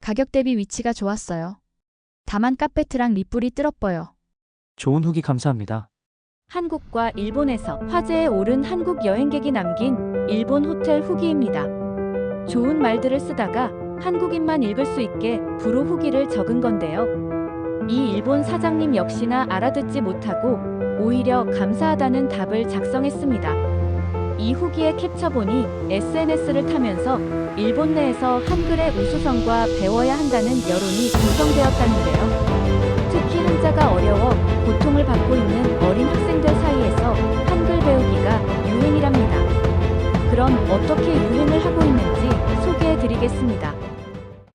가격 대비 위치가 좋았어요. 다만 카페트랑 립불이 뜰어뻐요. 좋은 후기 감사합니다. 한국과 일본에서 화제에 오른 한국 여행객이 남긴 일본 호텔 후기입니다. 좋은 말들을 쓰다가 한국인만 읽을 수 있게 불호 후기를 적은 건데요. 이 일본 사장님 역시나 알아듣지 못하고 오히려 감사하다는 답을 작성했습니다. 이 후기의 캡처본이 SNS를 타면서 일본 내에서 한글의 우수성과 배워야 한다는 여론이 조성되었다는데요. 특히 한자가 어려워 고통을 받고 있는 어린 학생들 사이에서 한글 배우기가 유행이랍니다. 그럼 어떻게 유행을 하고 있는지 소개해드리겠습니다.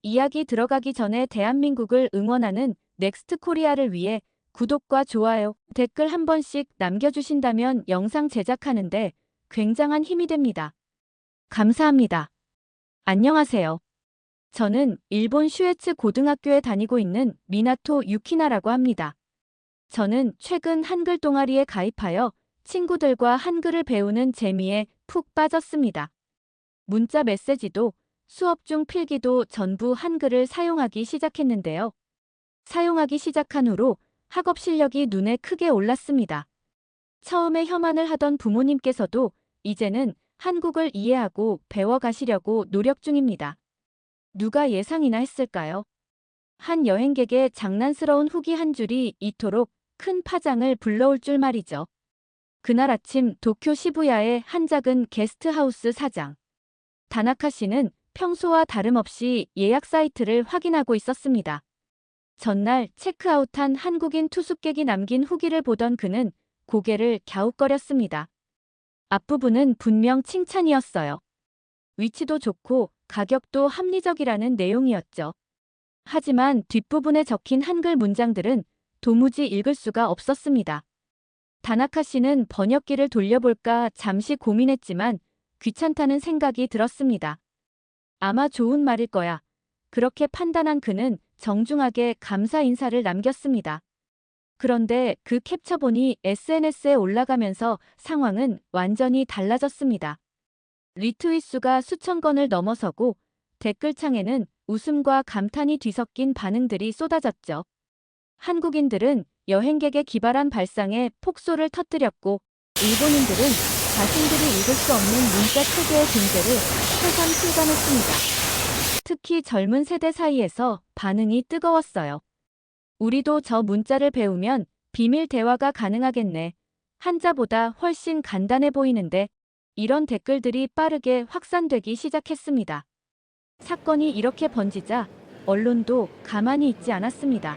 이야기 들어가기 전에 대한민국을 응원하는 넥스트 코리아를 위해 구독과 좋아요, 댓글 한 번씩 남겨주신다면 영상 제작하는데 굉장한 힘이 됩니다. 감사합니다. 안녕하세요. 저는 일본 슈에츠 고등학교에 다니고 있는 미나토 유키나라고 합니다. 저는 최근 한글 동아리에 가입하여 친구들과 한글을 배우는 재미에 푹 빠졌습니다. 문자 메시지도 수업 중 필기도 전부 한글을 사용하기 시작했는데요. 사용하기 시작한 후로 학업 실력이 눈에 크게 올랐습니다. 처음에 혐한을 하던 부모님께서도 이제는 한국을 이해하고 배워가시려고 노력 중입니다. 누가 예상이나 했을까요? 한 여행객의 장난스러운 후기 한 줄이 이토록 큰 파장을 불러올 줄 말이죠. 그날 아침 도쿄 시부야의 한 작은 게스트하우스 사장 다나카 씨는 평소와 다름없이 예약 사이트를 확인하고 있었습니다. 전날 체크아웃한 한국인 투숙객이 남긴 후기를 보던 그는 고개를 갸웃거렸습니다. 앞부분은 분명 칭찬이었어요. 위치도 좋고 가격도 합리적이라는 내용이었죠. 하지만 뒷부분에 적힌 한글 문장들은 도무지 읽을 수가 없었습니다. 다나카 씨는 번역기를 돌려볼까 잠시 고민했지만 귀찮다는 생각이 들었습니다. 아마 좋은 말일 거야. 그렇게 판단한 그는 정중하게 감사 인사를 남겼습니다. 그런데 그 캡처본이 SNS에 올라가면서 상황은 완전히 달라졌습니다. 리트윗 수가 수천 건을 넘어서고 댓글창에는 웃음과 감탄이 뒤섞인 반응들이 쏟아졌죠. 한국인들은 여행객의 기발한 발상에 폭소를 터뜨렸고 일본인들은 자신들이 읽을 수 없는 문자 체계의 존재를 새삼 실감했습니다. 특히 젊은 세대 사이에서 반응이 뜨거웠어요. 우리도 저 문자를 배우면 비밀 대화가 가능하겠네. 한자보다 훨씬 간단해 보이는데 이런 댓글들이 빠르게 확산되기 시작했습니다. 사건이 이렇게 번지자 언론도 가만히 있지 않았습니다.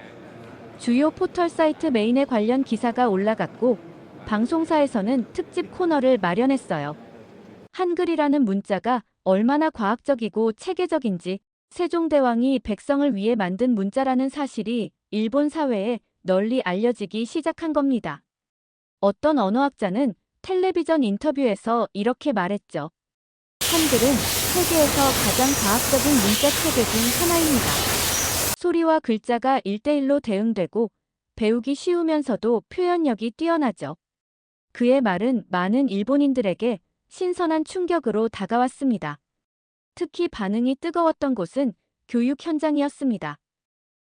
주요 포털 사이트 메인에 관련 기사가 올라갔고 방송사에서는 특집 코너를 마련했어요. 한글이라는 문자가 얼마나 과학적이고 체계적인지 세종대왕이 백성을 위해 만든 문자라는 사실이 일본 사회에 널리 알려지기 시작한 겁니다. 어떤 언어학자는 텔레비전 인터뷰에서 이렇게 말했죠. 한글은 세계에서 가장 과학적인 문자 체계 중 하나입니다. 소리와 글자가 1:1로 대응되고 배우기 쉬우면서도 표현력이 뛰어나죠. 그의 말은 많은 일본인들에게 신선한 충격으로 다가왔습니다. 특히 반응이 뜨거웠던 곳은 교육 현장이었습니다.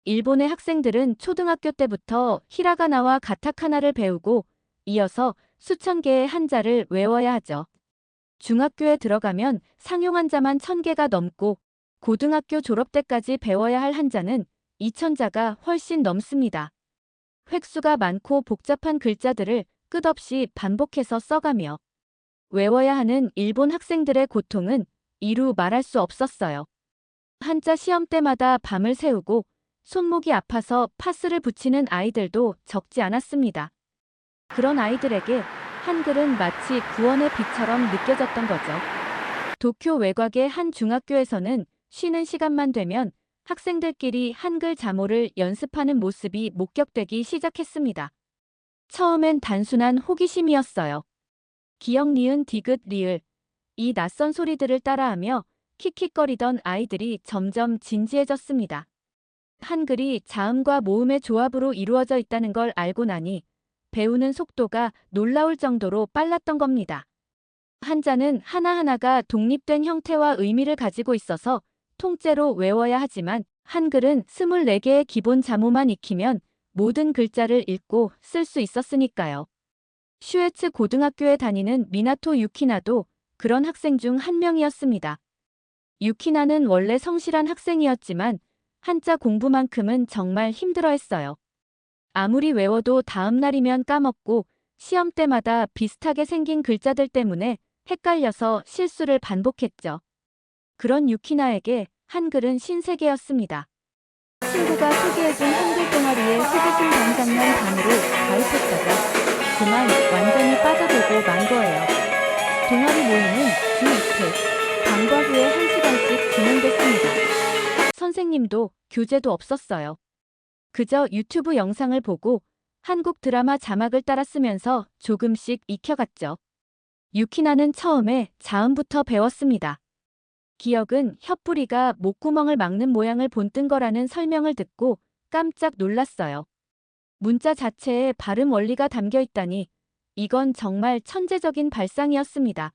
일본의 학생들은 초등학교 때부터 히라가나와 가타카나를 배우고 이어서 수천 개의 한자를 외워야 하죠. 중학교에 들어가면 상용 한자만 1000개가 넘고 고등학교 졸업 때까지 배워야 할 한자는 2000자가 훨씬 넘습니다. 획수가 많고 복잡한 글자들을 끝없이 반복해서 써가며 외워야 하는 일본 학생들의 고통은 이루 말할 수 없었어요. 한자 시험 때마다 밤을 새우고 손목이 아파서 파스를 붙이는 아이들도 적지 않았습니다. 그런 아이들에게 한글은 마치 구원의 빛처럼 느껴졌던 거죠. 도쿄 외곽의 한 중학교에서는 쉬는 시간만 되면 학생들끼리 한글 자모를 연습하는 모습이 목격되기 시작했습니다. 처음엔 단순한 호기심이었어요. 기역, 니은, 디귿, 리을 이 낯선 소리들을 따라하며 킥킥거리던 아이들이 점점 진지해졌습니다. 한글이 자음과 모음의 조합으로 이루어져 있다는 걸 알고 나니 배우는 속도가 놀라울 정도로 빨랐던 겁니다. 한자는 하나하나가 독립된 형태와 의미를 가지고 있어서 통째로 외워야 하지만 한글은 24개의 기본 자모만 익히면 모든 글자를 읽고 쓸 수 있었으니까요. 슈에츠 고등학교에 다니는 미나토 유키나도 그런 학생 중 한 명이었습니다. 유키나는 원래 성실한 학생이었지만 한자 공부만큼은 정말 힘들어했어요. 아무리 외워도 다음 날이면 까먹고 시험 때마다 비슷하게 생긴 글자들 때문에 헷갈려서 실수를 반복했죠. 그런 유키나에게 한글은 신세계였습니다. 친구가 소개해준 한글 동아리에 호기심 반 장면 반으로 가입했다가 그만 완전히 빠져들고 만 거예요. 동아리 모임은 주 이틀, 방과 후에 1시간씩 진행됐습니다. 선생님도 교재도 없었어요. 그저 유튜브 영상을 보고 한국 드라마 자막을 따라 쓰면서 조금씩 익혀갔죠. 유키나는 처음에 자음부터 배웠습니다. 기억은 혓부리가 목구멍을 막는 모양을 본뜬 거라는 설명을 듣고 깜짝 놀랐어요. 문자 자체에 발음 원리가 담겨 있다니 이건 정말 천재적인 발상이었습니다.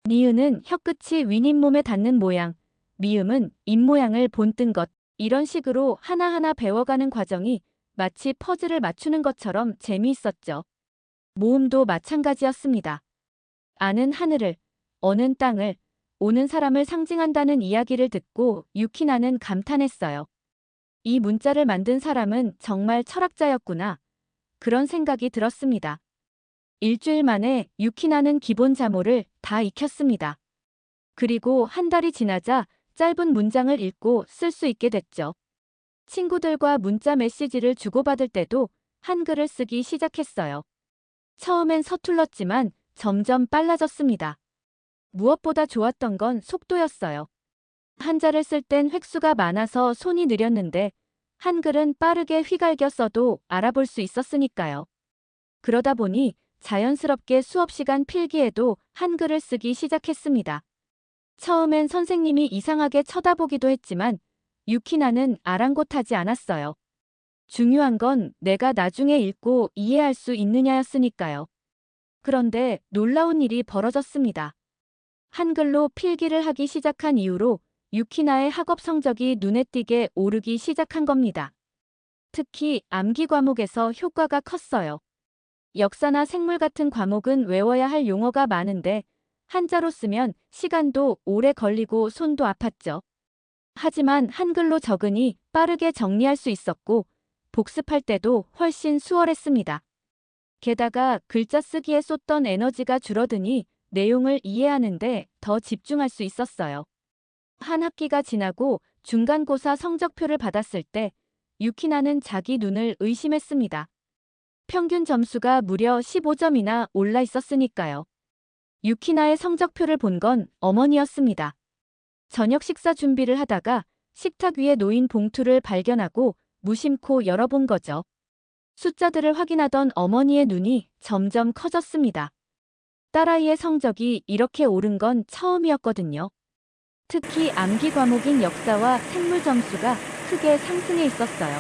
니은은 혀끝이 윗잇몸에 닿는 모양, 미음은 입모양을 본뜬 것, 이런 식으로 하나하나 배워가는 과정이 마치 퍼즐을 맞추는 것처럼 재미있었죠. 모음도 마찬가지였습니다. 아는 하늘을, 어는 땅을, 오는 사람을 상징한다는 이야기를 듣고 유키나는 감탄했어요. 이 문자를 만든 사람은 정말 철학자였구나. 그런 생각이 들었습니다. 일주일 만에 유키나는 기본 자모를 다 익혔습니다. 그리고 한 달이 지나자 짧은 문장을 읽고 쓸 수 있게 됐죠. 친구들과 문자 메시지를 주고받을 때도 한글을 쓰기 시작했어요. 처음엔 서툴렀지만 점점 빨라졌습니다. 무엇보다 좋았던 건 속도였어요. 한자를 쓸 땐 획수가 많아서 손이 느렸는데 한글은 빠르게 휘갈겨 써도 알아볼 수 있었으니까요. 그러다 보니 자연스럽게 수업 시간 필기에도 한글을 쓰기 시작했습니다. 처음엔 선생님이 이상하게 쳐다보기도 했지만 유키나는 아랑곳하지 않았어요. 중요한 건 내가 나중에 읽고 이해할 수 있느냐였으니까요. 그런데 놀라운 일이 벌어졌습니다. 한글로 필기를 하기 시작한 이후로 유키나의 학업 성적이 눈에 띄게 오르기 시작한 겁니다. 특히 암기 과목에서 효과가 컸어요. 역사나 생물 같은 과목은 외워야 할 용어가 많은데 한자로 쓰면 시간도 오래 걸리고 손도 아팠죠. 하지만 한글로 적으니 빠르게 정리할 수 있었고 복습할 때도 훨씬 수월했습니다. 게다가 글자 쓰기에 쏟던 에너지가 줄어드니 내용을 이해하는데 더 집중할 수 있었어요. 한 학기가 지나고 중간고사 성적표를 받았을 때 유키나는 자기 눈을 의심했습니다. 평균 점수가 무려 15점이나 올라 있었으니까요. 유키나의 성적표를 본 건 어머니였습니다. 저녁 식사 준비를 하다가 식탁 위에 놓인 봉투를 발견하고 무심코 열어본 거죠. 숫자들을 확인하던 어머니의 눈이 점점 커졌습니다. 딸아이의 성적이 이렇게 오른 건 처음이었거든요. 특히 암기 과목인 역사와 생물 점수가 크게 상승해 있었어요.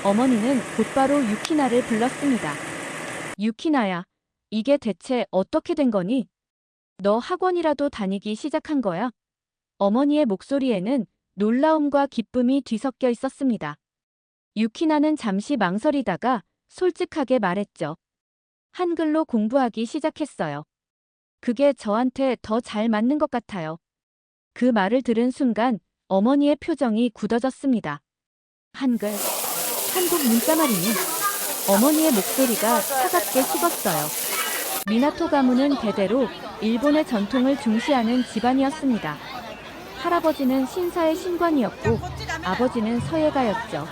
어머니는 곧바로 유키나를 불렀습니다. 유키나야, 이게 대체 어떻게 된 거니? 너 학원이라도 다니기 시작한 거야? 어머니의 목소리에는 놀라움과 기쁨이 뒤섞여 있었습니다. 유키나는 잠시 망설이다가 솔직하게 말했죠. 한글로 공부하기 시작했어요. 그게 저한테 더 잘 맞는 것 같아요. 그 말을 들은 순간 어머니의 표정이 굳어졌습니다. 한글, 한국 문자 말이니? 어머니의 목소리가 차갑게 식었어요. 미나토 가문은 대대로 일본의 전통을 중시하는 집안이었습니다. 할아버지는 신사의 신관이었고 아버지는 서예가였죠.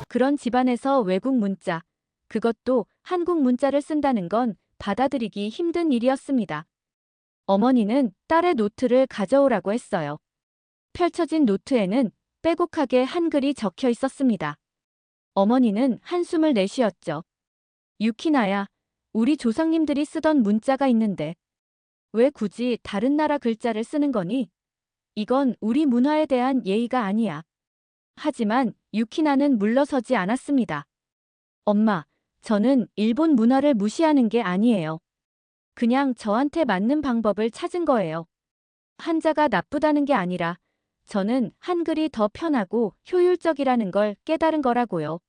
그런 집안에서 외국 문자, 그것도 한국 문자를 쓴다는 건 받아들이기 힘든 일이었습니다. 어머니는 딸의 노트를 가져오라고 했어요. 펼쳐진 노트에는 빼곡하게 한글이 적혀 있었습니다. 어머니는 한숨을 내쉬었죠. 유키나야, 우리 조상님들이 쓰던 문자가 있는데 왜 굳이 다른 나라 글자를 쓰는 거니? 이건 우리 문화에 대한 예의가 아니야. 하지만 유키나는 물러서지 않았습니다. 엄마, 저는 일본 문화를 무시하는 게 아니에요. 그냥 저한테 맞는 방법을 찾은 거예요. 한자가 나쁘다는 게 아니라 저는 한글이 더 편하고 효율적이라는 걸 깨달은 거라고요.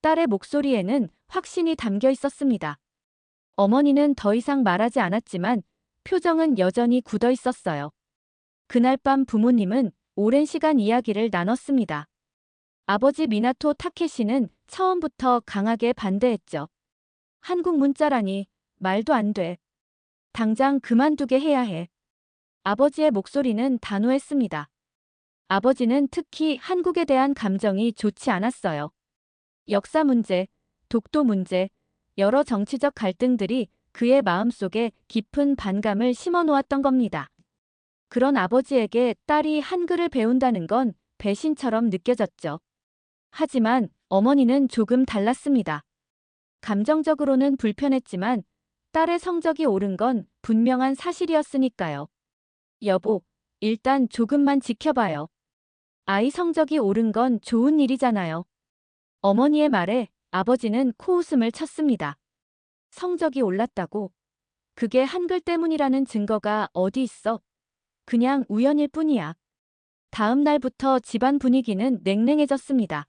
딸의 목소리에는 확신이 담겨 있었습니다. 어머니는 더 이상 말하지 않았지만 표정은 여전히 굳어 있었어요. 그날 밤 부모님은 오랜 시간 이야기를 나눴습니다. 아버지 미나토 타케시는 처음부터 강하게 반대했죠. 한국 문자라니 말도 안 돼. 당장 그만두게 해야 해. 아버지의 목소리는 단호했습니다. 아버지는 특히 한국에 대한 감정이 좋지 않았어요. 역사 문제, 독도 문제, 여러 정치적 갈등들이 그의 마음속에 깊은 반감을 심어 놓았던 겁니다. 그런 아버지에게 딸이 한글을 배운다는 건 배신처럼 느껴졌죠. 하지만 어머니는 조금 달랐습니다. 감정적으로는 불편했지만 딸의 성적이 오른 건 분명한 사실이었으니까요. 여보, 일단 조금만 지켜봐요. 아이 성적이 오른 건 좋은 일이잖아요. 어머니의 말에 아버지는 코웃음을 쳤습니다. 성적이 올랐다고? 그게 한글 때문이라는 증거가 어디 있어? 그냥 우연일 뿐이야. 다음 날부터 집안 분위기는 냉랭해졌습니다.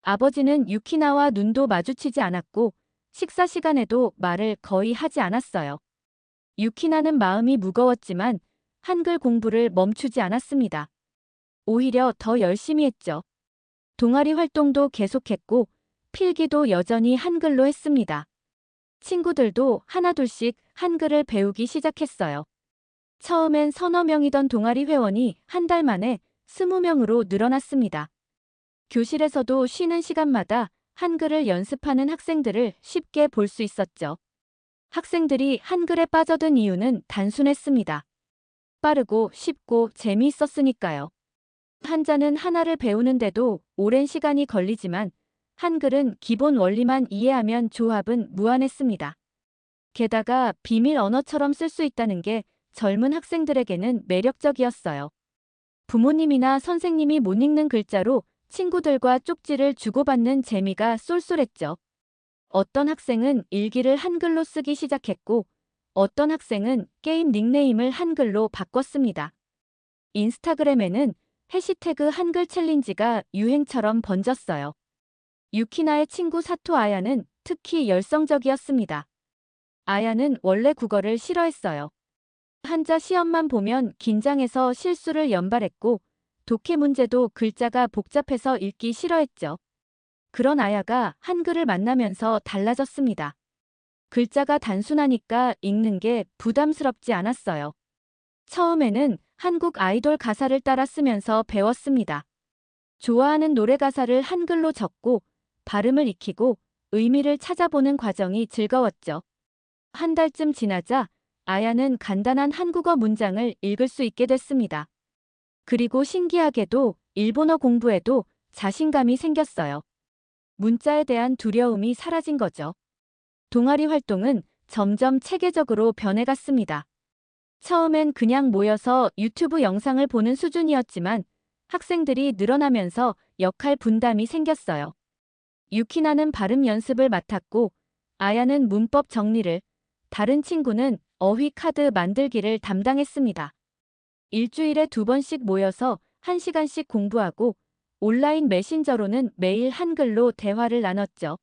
아버지는 유키나와 눈도 마주치지 않았고 식사 시간에도 말을 거의 하지 않았어요. 유키나는 마음이 무거웠지만 한글 공부를 멈추지 않았습니다. 오히려 더 열심히 했죠. 동아리 활동도 계속했고 필기도 여전히 한글로 했습니다. 친구들도 하나둘씩 한글을 배우기 시작했어요. 처음엔 서너 명이던 동아리 회원이 한 달 만에 20명으로 늘어났습니다. 교실에서도 쉬는 시간마다 한글을 연습하는 학생들을 쉽게 볼 수 있었죠. 학생들이 한글에 빠져든 이유는 단순했습니다. 빠르고 쉽고 재미있었으니까요. 한자는 하나를 배우는데도 오랜 시간이 걸리지만 한글은 기본 원리만 이해하면 조합은 무한했습니다. 게다가 비밀 언어처럼 쓸 수 있다는 게 젊은 학생들에게는 매력적이었어요. 부모님이나 선생님이 못 읽는 글자로 친구들과 쪽지를 주고받는 재미가 쏠쏠했죠. 어떤 학생은 일기를 한글로 쓰기 시작했고 어떤 학생은 게임 닉네임을 한글로 바꿨습니다. 인스타그램에는 해시태그 한글 챌린지가 유행처럼 번졌어요. 유키나의 친구 사토 아야는 특히 열성적이었습니다. 아야는 원래 국어를 싫어했어요. 한자 시험만 보면 긴장해서 실수를 연발했고 독해 문제도 글자가 복잡해서 읽기 싫어했죠. 그런 아야가 한글을 만나면서 달라졌습니다. 글자가 단순하니까 읽는 게 부담스럽지 않았어요. 처음에는 한국 아이돌 가사를 따라 쓰면서 배웠습니다. 좋아하는 노래 가사를 한글로 적고 발음을 익히고 의미를 찾아보는 과정이 즐거웠죠. 한 달쯤 지나자 아야는 간단한 한국어 문장을 읽을 수 있게 됐습니다. 그리고 신기하게도 일본어 공부에도 자신감이 생겼어요. 문자에 대한 두려움이 사라진 거죠. 동아리 활동은 점점 체계적으로 변해갔습니다. 처음엔 그냥 모여서 유튜브 영상을 보는 수준이었지만 학생들이 늘어나면서 역할 분담이 생겼어요. 유키나는 발음 연습을 맡았고 아야는 문법 정리를, 다른 친구는 어휘 카드 만들기를 담당했습니다. 일주일에 2번씩 모여서 1시간씩 공부하고 온라인 메신저로는 매일 한글로 대화를 나눴죠.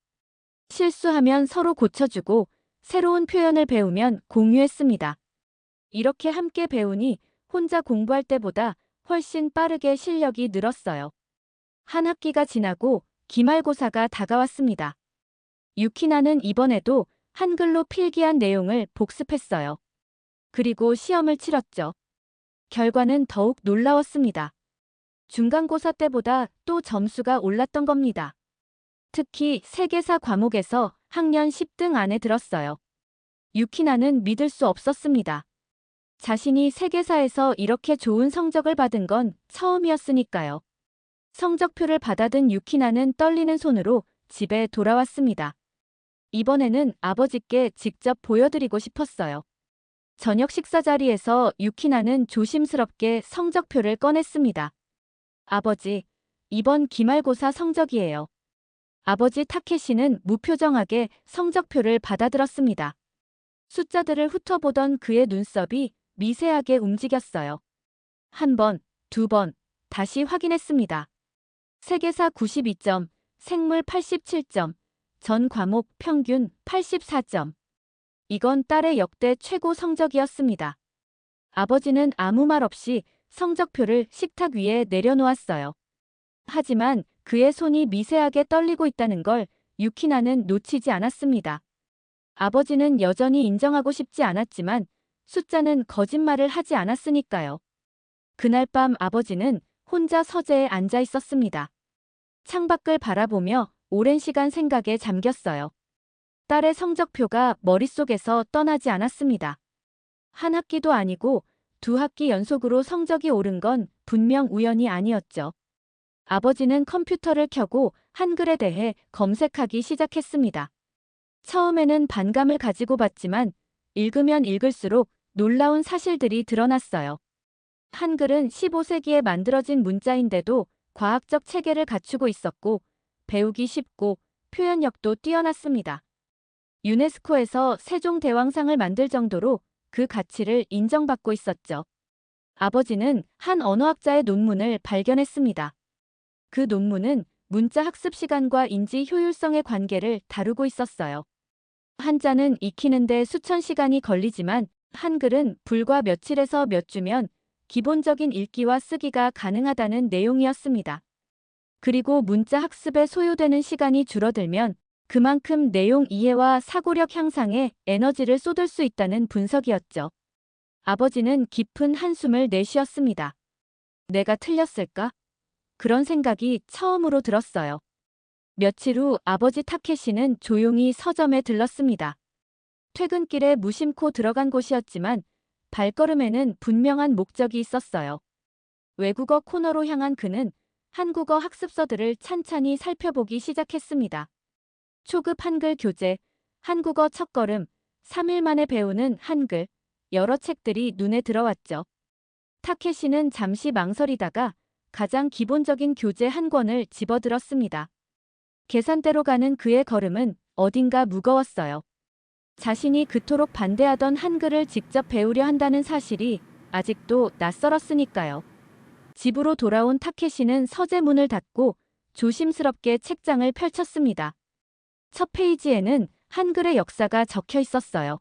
실수하면 서로 고쳐주고 새로운 표현을 배우면 공유했습니다. 이렇게 함께 배우니 혼자 공부할 때보다 훨씬 빠르게 실력이 늘었어요. 한 학기가 지나고 기말고사가 다가왔습니다. 유키나는 이번에도 한글로 필기한 내용을 복습했어요. 그리고 시험을 치렀죠. 결과는 더욱 놀라웠습니다. 중간고사 때보다 또 점수가 올랐던 겁니다. 특히 세계사 과목에서 학년 10등 안에 들었어요. 유키나는 믿을 수 없었습니다. 자신이 세계사에서 이렇게 좋은 성적을 받은 건 처음이었으니까요. 성적표를 받아든 유키나는 떨리는 손으로 집에 돌아왔습니다. 이번에는 아버지께 직접 보여드리고 싶었어요. 저녁 식사 자리에서 유키나는 조심스럽게 성적표를 꺼냈습니다. 아버지, 이번 기말고사 성적이에요. 아버지 타케시는 무표정하게 성적표를 받아들었습니다. 숫자들을 훑어보던 그의 눈썹이 미세하게 움직였어요. 1번, 2번, 다시 확인했습니다. 세계사 92점, 생물 87점, 전 과목 평균 84점. 이건 딸의 역대 최고 성적이었습니다. 아버지는 아무 말 없이 성적표를 식탁 위에 내려놓았어요. 하지만 그의 손이 미세하게 떨리고 있다는 걸 유키나는 놓치지 않았습니다. 아버지는 여전히 인정하고 싶지 않았지만 숫자는 거짓말을 하지 않았으니까요. 그날 밤 아버지는 혼자 서재에 앉아 있었습니다. 창밖을 바라보며 오랜 시간 생각에 잠겼어요. 딸의 성적표가 머릿속에서 떠나지 않았습니다. 한 학기도 아니고 2학기 연속으로 성적이 오른 건 분명 우연이 아니었죠. 아버지는 컴퓨터를 켜고 한글에 대해 검색하기 시작했습니다. 처음에는 반감을 가지고 봤지만 읽으면 읽을수록 놀라운 사실들이 드러났어요. 한글은 15세기에 만들어진 문자인데도 과학적 체계를 갖추고 있었고 배우기 쉽고 표현력도 뛰어났습니다. 유네스코에서 세종대왕상을 만들 정도로 그 가치를 인정받고 있었죠. 아버지는 한 언어학자의 논문을 발견했습니다. 그 논문은 문자 학습 시간과 인지 효율성의 관계를 다루고 있었어요. 한자는 익히는데 수천 시간이 걸리지만 한글은 불과 며칠에서 몇 주면 기본적인 읽기와 쓰기가 가능하다는 내용이었습니다. 그리고 문자 학습에 소요되는 시간이 줄어들면 그만큼 내용 이해와 사고력 향상에 에너지를 쏟을 수 있다는 분석이었죠. 아버지는 깊은 한숨을 내쉬었습니다. 내가 틀렸을까? 그런 생각이 처음으로 들었어요. 며칠 후 아버지 타케시는 조용히 서점에 들렀습니다. 퇴근길에 무심코 들어간 곳이었지만 발걸음에는 분명한 목적이 있었어요. 외국어 코너로 향한 그는 한국어 학습서들을 찬찬히 살펴보기 시작했습니다. 초급 한글 교재, 한국어 첫걸음, 3일 만에 배우는 한글, 여러 책들이 눈에 들어왔죠. 타케시는 잠시 망설이다가 가장 기본적인 교재 한 권을 집어들었습니다. 계산대로 가는 그의 걸음은 어딘가 무거웠어요. 자신이 그토록 반대하던 한글을 직접 배우려 한다는 사실이 아직도 낯설었으니까요. 집으로 돌아온 타케시는 서재 문을 닫고 조심스럽게 책장을 펼쳤습니다. 첫 페이지에는 한글의 역사가 적혀 있었어요.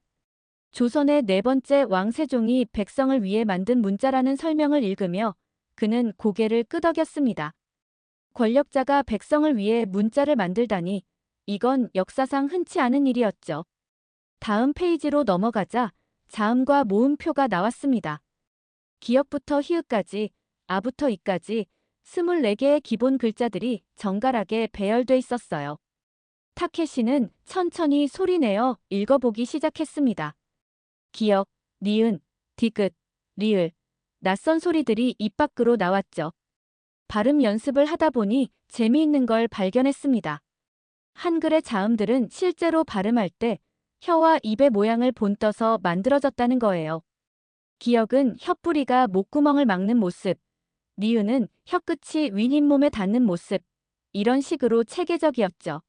조선의 4번째 왕 세종이 백성을 위해 만든 문자라는 설명을 읽으며 그는 고개를 끄덕였습니다. 권력자가 백성을 위해 문자를 만들다니 이건 역사상 흔치 않은 일이었죠. 다음 페이지로 넘어가자 자음과 모음표가 나왔습니다. 기역부터 히읗까지, 아부터 이까지 24개의 기본 글자들이 정갈하게 배열돼 있었어요. 타케시는 천천히 소리내어 읽어보기 시작했습니다. 기역, 니은, 디귿, 리을, 낯선 소리들이 입 밖으로 나왔죠. 발음 연습을 하다 보니 재미있는 걸 발견했습니다. 한글의 자음들은 실제로 발음할 때 혀와 입의 모양을 본떠서 만들어졌다는 거예요. 기역은 혀뿌리가 목구멍을 막는 모습, 니은은 혀끝이 윗잇몸에 닿는 모습, 이런 식으로 체계적이었죠.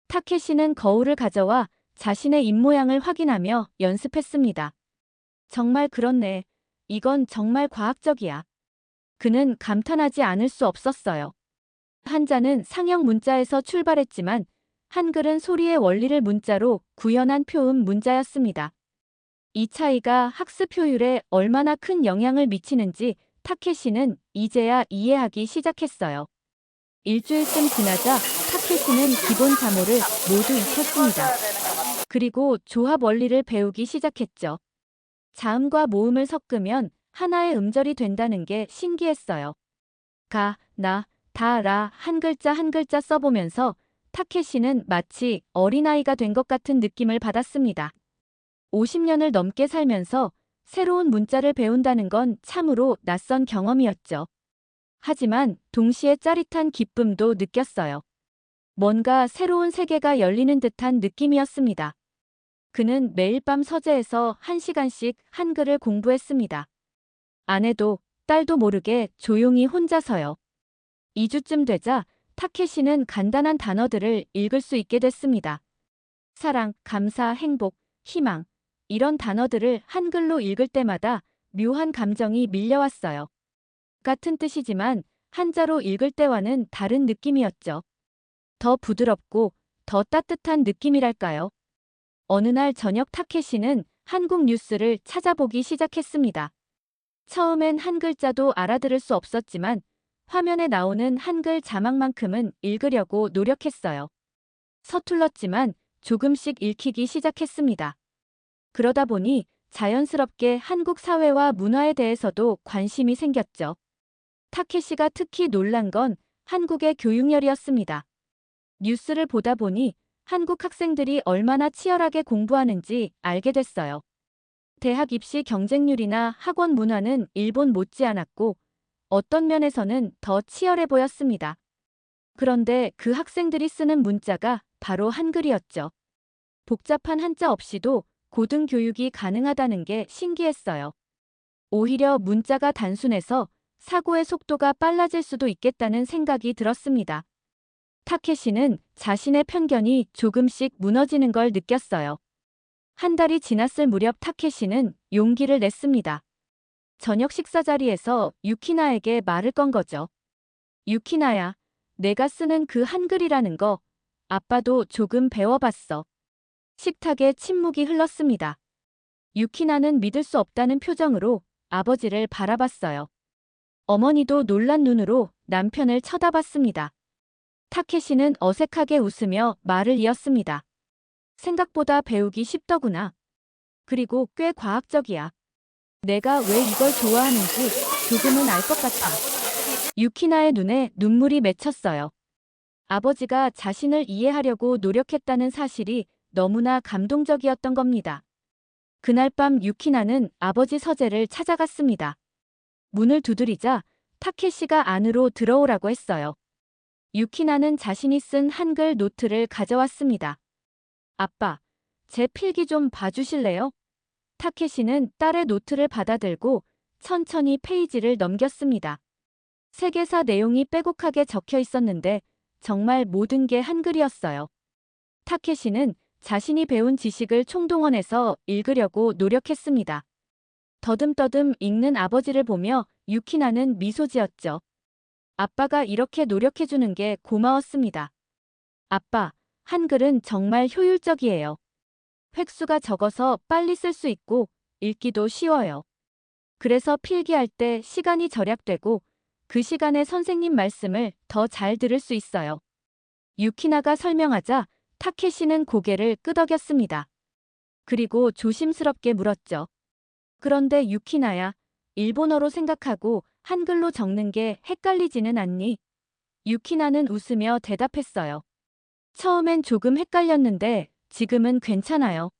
타케시는 거울을 가져와 자신의 입모양을 확인하며 연습했습니다. 정말 그렇네. 이건 정말 과학적이야. 그는 감탄하지 않을 수 없었어요. 한자는 상형 문자에서 출발했지만 한글은 소리의 원리를 문자로 구현한 표음 문자였습니다. 이 차이가 학습 효율에 얼마나 큰 영향을 미치는지 타케시는 이제야 이해하기 시작했어요. 일주일쯤 지나자 타케시는 기본 자모를 모두 익혔습니다. 그리고 조합 원리를 배우기 시작했죠. 자음과 모음을 섞으면 하나의 음절이 된다는 게 신기했어요. 가, 나, 다, 라 한 글자 한 글자 써보면서 타케시는 마치 어린아이가 된 것 같은 느낌을 받았습니다. 50년을 넘게 살면서 새로운 문자를 배운다는 건 참으로 낯선 경험이었죠. 하지만 동시에 짜릿한 기쁨도 느꼈어요. 뭔가 새로운 세계가 열리는 듯한 느낌이었습니다. 그는 매일 밤 서재에서 1시간씩 한글을 공부했습니다. 아내도 딸도 모르게 조용히 혼자서요. 2주쯤 되자 타케시는 간단한 단어들을 읽을 수 있게 됐습니다. 사랑, 감사, 행복, 희망 이런 단어들을 한글로 읽을 때마다 묘한 감정이 밀려왔어요. 같은 뜻이지만 한자로 읽을 때와는 다른 느낌이었죠. 더 부드럽고 더 따뜻한 느낌이랄까요. 어느 날 저녁 타케시는 한국 뉴스를 찾아보기 시작했습니다. 처음엔 한 글자도 알아들을 수 없었지만 화면에 나오는 한글 자막만큼은 읽으려고 노력했어요. 서툴렀지만 조금씩 읽히기 시작했습니다. 그러다 보니 자연스럽게 한국 사회와 문화에 대해서도 관심이 생겼죠. 타케시가 특히 놀란 건 한국의 교육열이었습니다. 뉴스를 보다 보니 한국 학생들이 얼마나 치열하게 공부하는지 알게 됐어요. 대학 입시 경쟁률이나 학원 문화는 일본 못지않았고 어떤 면에서는 더 치열해 보였습니다. 그런데 그 학생들이 쓰는 문자가 바로 한글이었죠. 복잡한 한자 없이도 고등교육이 가능하다는 게 신기했어요. 오히려 문자가 단순해서 사고의 속도가 빨라질 수도 있겠다는 생각이 들었습니다. 타케시는 자신의 편견이 조금씩 무너지는 걸 느꼈어요. 한 달이 지났을 무렵 타케시는 용기를 냈습니다. 저녁 식사 자리에서 유키나에게 말을 건 거죠. 유키나야, 내가 쓰는 그 한글이라는 거 아빠도 조금 배워봤어. 식탁에 침묵이 흘렀습니다. 유키나는 믿을 수 없다는 표정으로 아버지를 바라봤어요. 어머니도 놀란 눈으로 남편을 쳐다봤습니다. 타케시는 어색하게 웃으며 말을 이었습니다. 생각보다 배우기 쉽더구나. 그리고 꽤 과학적이야. 내가 왜 이걸 좋아하는지 조금은 알 것 같아. 유키나의 눈에 눈물이 맺혔어요. 아버지가 자신을 이해하려고 노력했다는 사실이 너무나 감동적이었던 겁니다. 그날 밤 유키나는 아버지 서재를 찾아갔습니다. 문을 두드리자 타케시가 안으로 들어오라고 했어요. 유키나는 자신이 쓴 한글 노트를 가져왔습니다. 아빠, 제 필기 좀 봐주실래요? 타케시는 딸의 노트를 받아들고 천천히 페이지를 넘겼습니다. 세계사 내용이 빼곡하게 적혀 있었는데 정말 모든 게 한글이었어요. 타케시는 자신이 배운 지식을 총동원해서 읽으려고 노력했습니다. 더듬더듬 읽는 아버지를 보며 유키나는 미소 지었죠. 아빠가 이렇게 노력해주는 게 고마웠습니다. 아빠, 한글은 정말 효율적이에요. 획수가 적어서 빨리 쓸 수 있고 읽기도 쉬워요. 그래서 필기할 때 시간이 절약되고 그 시간에 선생님 말씀을 더 잘 들을 수 있어요. 유키나가 설명하자 타케시는 고개를 끄덕였습니다. 그리고 조심스럽게 물었죠. 그런데 유키나야, 일본어로 생각하고 한글로 적는 게 헷갈리지는 않니? 유키나는 웃으며 대답했어요. 처음엔 조금 헷갈렸는데 지금은 괜찮아요.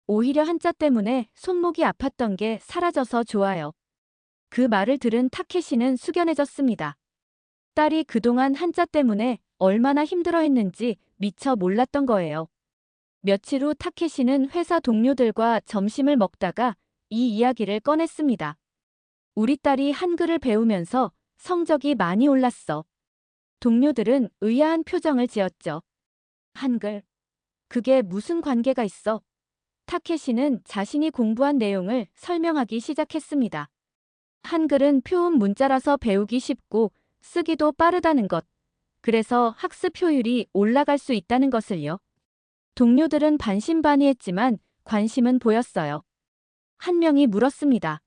오히려 한자 때문에 손목이 아팠던 게 사라져서 좋아요. 그 말을 들은 타케시는 숙연해졌습니다. 딸이 그동안 한자 때문에 얼마나 힘들어했는지 미처 몰랐던 거예요. 며칠 후 타케시는 회사 동료들과 점심을 먹다가 이 이야기를 꺼냈습니다. 우리 딸이 한글을 배우면서 성적이 많이 올랐어. 동료들은 의아한 표정을 지었죠. 한글? 그게 무슨 관계가 있어? 타케시는 자신이 공부한 내용을 설명하기 시작했습니다. 한글은 표음 문자라서 배우기 쉽고 쓰기도 빠르다는 것. 그래서 학습 효율이 올라갈 수 있다는 것을요. 동료들은 반신반의했지만 관심은 보였어요. 한 명이 물었습니다.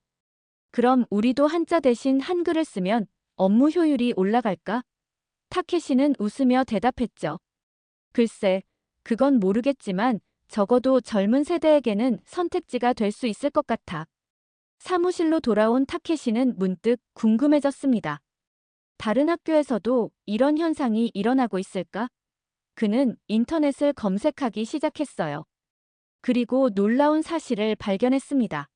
그럼 우리도 한자 대신 한글을 쓰면 업무 효율이 올라갈까? 타케시는 웃으며 대답했죠. 글쎄, 그건 모르겠지만 적어도 젊은 세대에게는 선택지가 될 수 있을 것 같아. 사무실로 돌아온 타케시는 문득 궁금해졌습니다. 다른 학교에서도 이런 현상이 일어나고 있을까? 그는 인터넷을 검색하기 시작했어요. 그리고 놀라운 사실을 발견했습니다.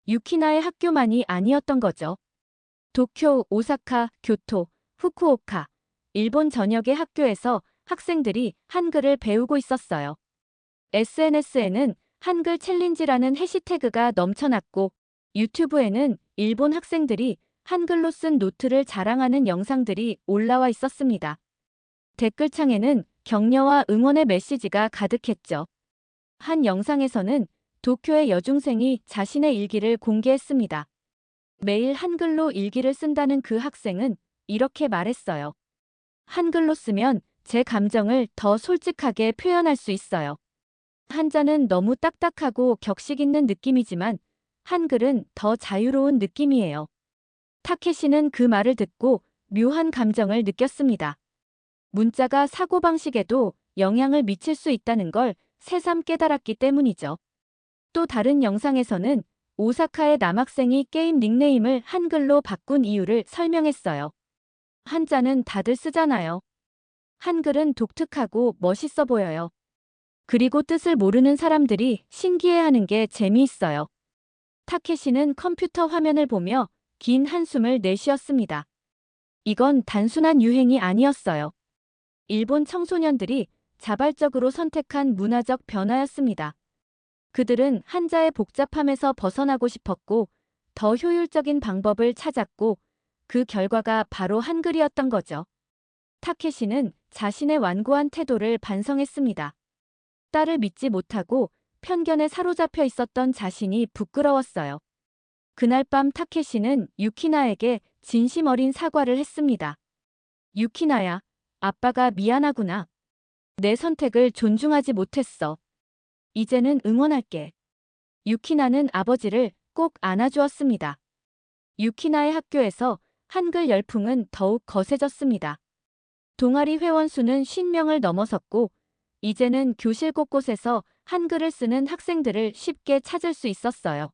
유키나의 학교만이 아니었던 거죠. 도쿄, 오사카, 교토, 후쿠오카, 일본 전역의 학교에서 학생들이 한글을 배우고 있었어요. SNS에는 한글 챌린지라는 해시태그가 넘쳐났고 유튜브에는 일본 학생들이 한글로 쓴 노트를 자랑하는 영상들이 올라와 있었습니다. 댓글창에는 격려와 응원의 메시지가 가득했죠. 한 영상에서는 도쿄의 여중생이 자신의 일기를 공개했습니다. 매일 한글로 일기를 쓴다는 그 학생은 이렇게 말했어요. 한글로 쓰면 제 감정을 더 솔직하게 표현할 수 있어요. 한자는 너무 딱딱하고 격식 있는 느낌이지만 한글은 더 자유로운 느낌이에요. 타케시는 그 말을 듣고 묘한 감정을 느꼈습니다. 문자가 사고방식에도 영향을 미칠 수 있다는 걸 새삼 깨달았기 때문이죠. 또 다른 영상에서는 오사카의 남학생이 게임 닉네임을 한글로 바꾼 이유를 설명했어요. 한자는 다들 쓰잖아요. 한글은 독특하고 멋있어 보여요. 그리고 뜻을 모르는 사람들이 신기해하는 게 재미있어요. 타케시는 컴퓨터 화면을 보며 긴 한숨을 내쉬었습니다. 이건 단순한 유행이 아니었어요. 일본 청소년들이 자발적으로 선택한 문화적 변화였습니다. 그들은 한자의 복잡함에서 벗어나고 싶었고 더 효율적인 방법을 찾았고 그 결과가 바로 한글이었던 거죠. 타케시는 자신의 완고한 태도를 반성했습니다. 딸을 믿지 못하고 편견에 사로잡혀 있었던 자신이 부끄러웠어요. 그날 밤 타케시는 유키나에게 진심 어린 사과를 했습니다. 유키나야, 아빠가 미안하구나. 내 선택을 존중하지 못했어. 이제는 응원할게. 유키나는 아버지를 꼭 안아주었습니다. 유키나의 학교에서 한글 열풍은 더욱 거세졌습니다. 동아리 회원 수는 50명을 넘어섰고 이제는 교실 곳곳에서 한글을 쓰는 학생들을 쉽게 찾을 수 있었어요.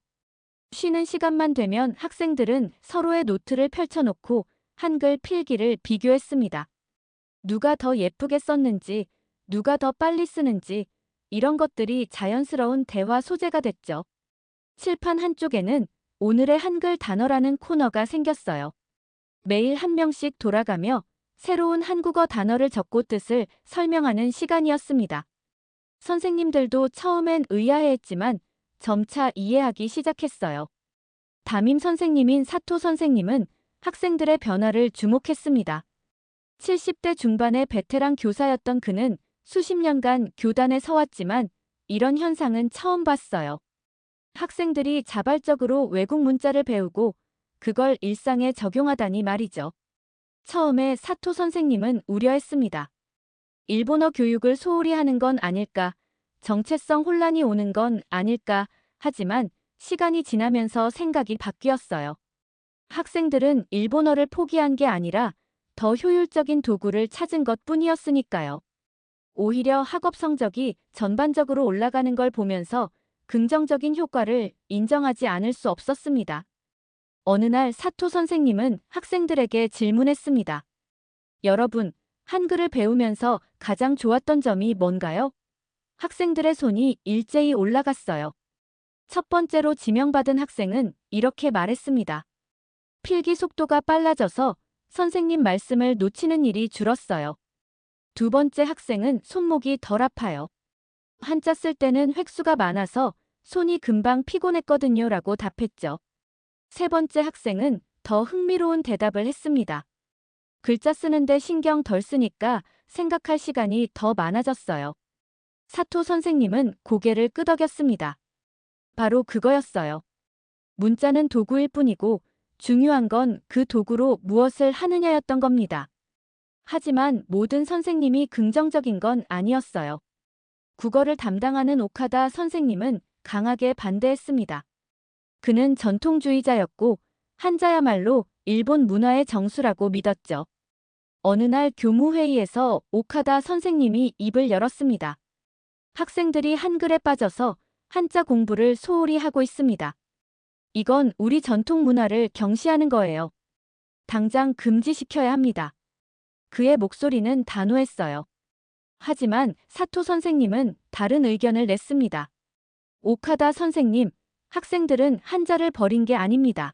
쉬는 시간만 되면 학생들은 서로의 노트를 펼쳐놓고 한글 필기를 비교했습니다. 누가 더 예쁘게 썼는지, 누가 더 빨리 쓰는지 이런 것들이 자연스러운 대화 소재가 됐죠. 칠판 한쪽에는 오늘의 한글 단어라는 코너가 생겼어요. 매일 한 명씩 돌아가며 새로운 한국어 단어를 적고 뜻을 설명하는 시간이었습니다. 선생님들도 처음엔 의아해했지만 점차 이해하기 시작했어요. 담임 선생님인 사토 선생님은 학생들의 변화를 주목했습니다. 70대 중반의 베테랑 교사였던 그는 수십 년간 교단에 서왔지만 이런 현상은 처음 봤어요. 학생들이 자발적으로 외국 문자를 배우고 그걸 일상에 적용하다니 말이죠. 처음에 사토 선생님은 우려했습니다. 일본어 교육을 소홀히 하는 건 아닐까, 정체성 혼란이 오는 건 아닐까, 하지만 시간이 지나면서 생각이 바뀌었어요. 학생들은 일본어를 포기한 게 아니라 더 효율적인 도구를 찾은 것 뿐이었으니까요. 오히려 학업 성적이 전반적으로 올라가는 걸 보면서 긍정적인 효과를 인정하지 않을 수 없었습니다. 어느 날 사토 선생님은 학생들에게 질문했습니다. 여러분, 한글을 배우면서 가장 좋았던 점이 뭔가요? 학생들의 손이 일제히 올라갔어요. 첫 번째로 지명받은 학생은 이렇게 말했습니다. 필기 속도가 빨라져서 선생님 말씀을 놓치는 일이 줄었어요. 두 번째 학생은 손목이 덜 아파요. 한자 쓸 때는 획수가 많아서 손이 금방 피곤했거든요 라고 답했죠. 세 번째 학생은 더 흥미로운 대답을 했습니다. 글자 쓰는데 신경 덜 쓰니까 생각할 시간이 더 많아졌어요. 사토 선생님은 고개를 끄덕였습니다. 바로 그거였어요. 문자는 도구일 뿐이고 중요한 건 그 도구로 무엇을 하느냐였던 겁니다. 하지만 모든 선생님이 긍정적인 건 아니었어요. 국어를 담당하는 오카다 선생님은 강하게 반대했습니다. 그는 전통주의자였고 한자야말로 일본 문화의 정수라고 믿었죠. 어느 날 교무회의에서 오카다 선생님이 입을 열었습니다. 학생들이 한글에 빠져서 한자 공부를 소홀히 하고 있습니다. 이건 우리 전통 문화를 경시하는 거예요. 당장 금지시켜야 합니다. 그의 목소리는 단호했어요. 하지만 사토 선생님은 다른 의견을 냈습니다. 오카다 선생님, 학생들은 한자를 버린 게 아닙니다.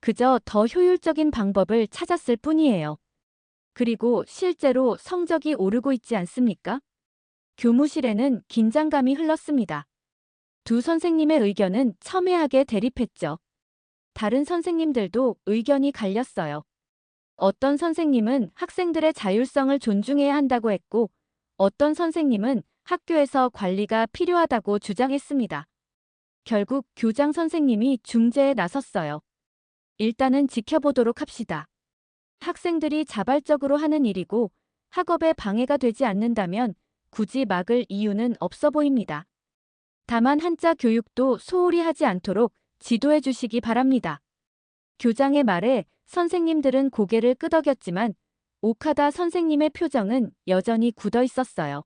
그저 더 효율적인 방법을 찾았을 뿐이에요. 그리고 실제로 성적이 오르고 있지 않습니까? 교무실에는 긴장감이 흘렀습니다. 두 선생님의 의견은 첨예하게 대립했죠. 다른 선생님들도 의견이 갈렸어요. 어떤 선생님은 학생들의 자율성을 존중해야 한다고 했고, 어떤 선생님은 학교에서 관리가 필요하다고 주장했습니다. 결국 교장 선생님이 중재에 나섰어요. 일단은 지켜보도록 합시다. 학생들이 자발적으로 하는 일이고 학업에 방해가 되지 않는다면 굳이 막을 이유는 없어 보입니다. 다만 한자 교육도 소홀히 하지 않도록 지도해 주시기 바랍니다. 교장의 말에 선생님들은 고개를 끄덕였지만 오카다 선생님의 표정은 여전히 굳어 있었어요.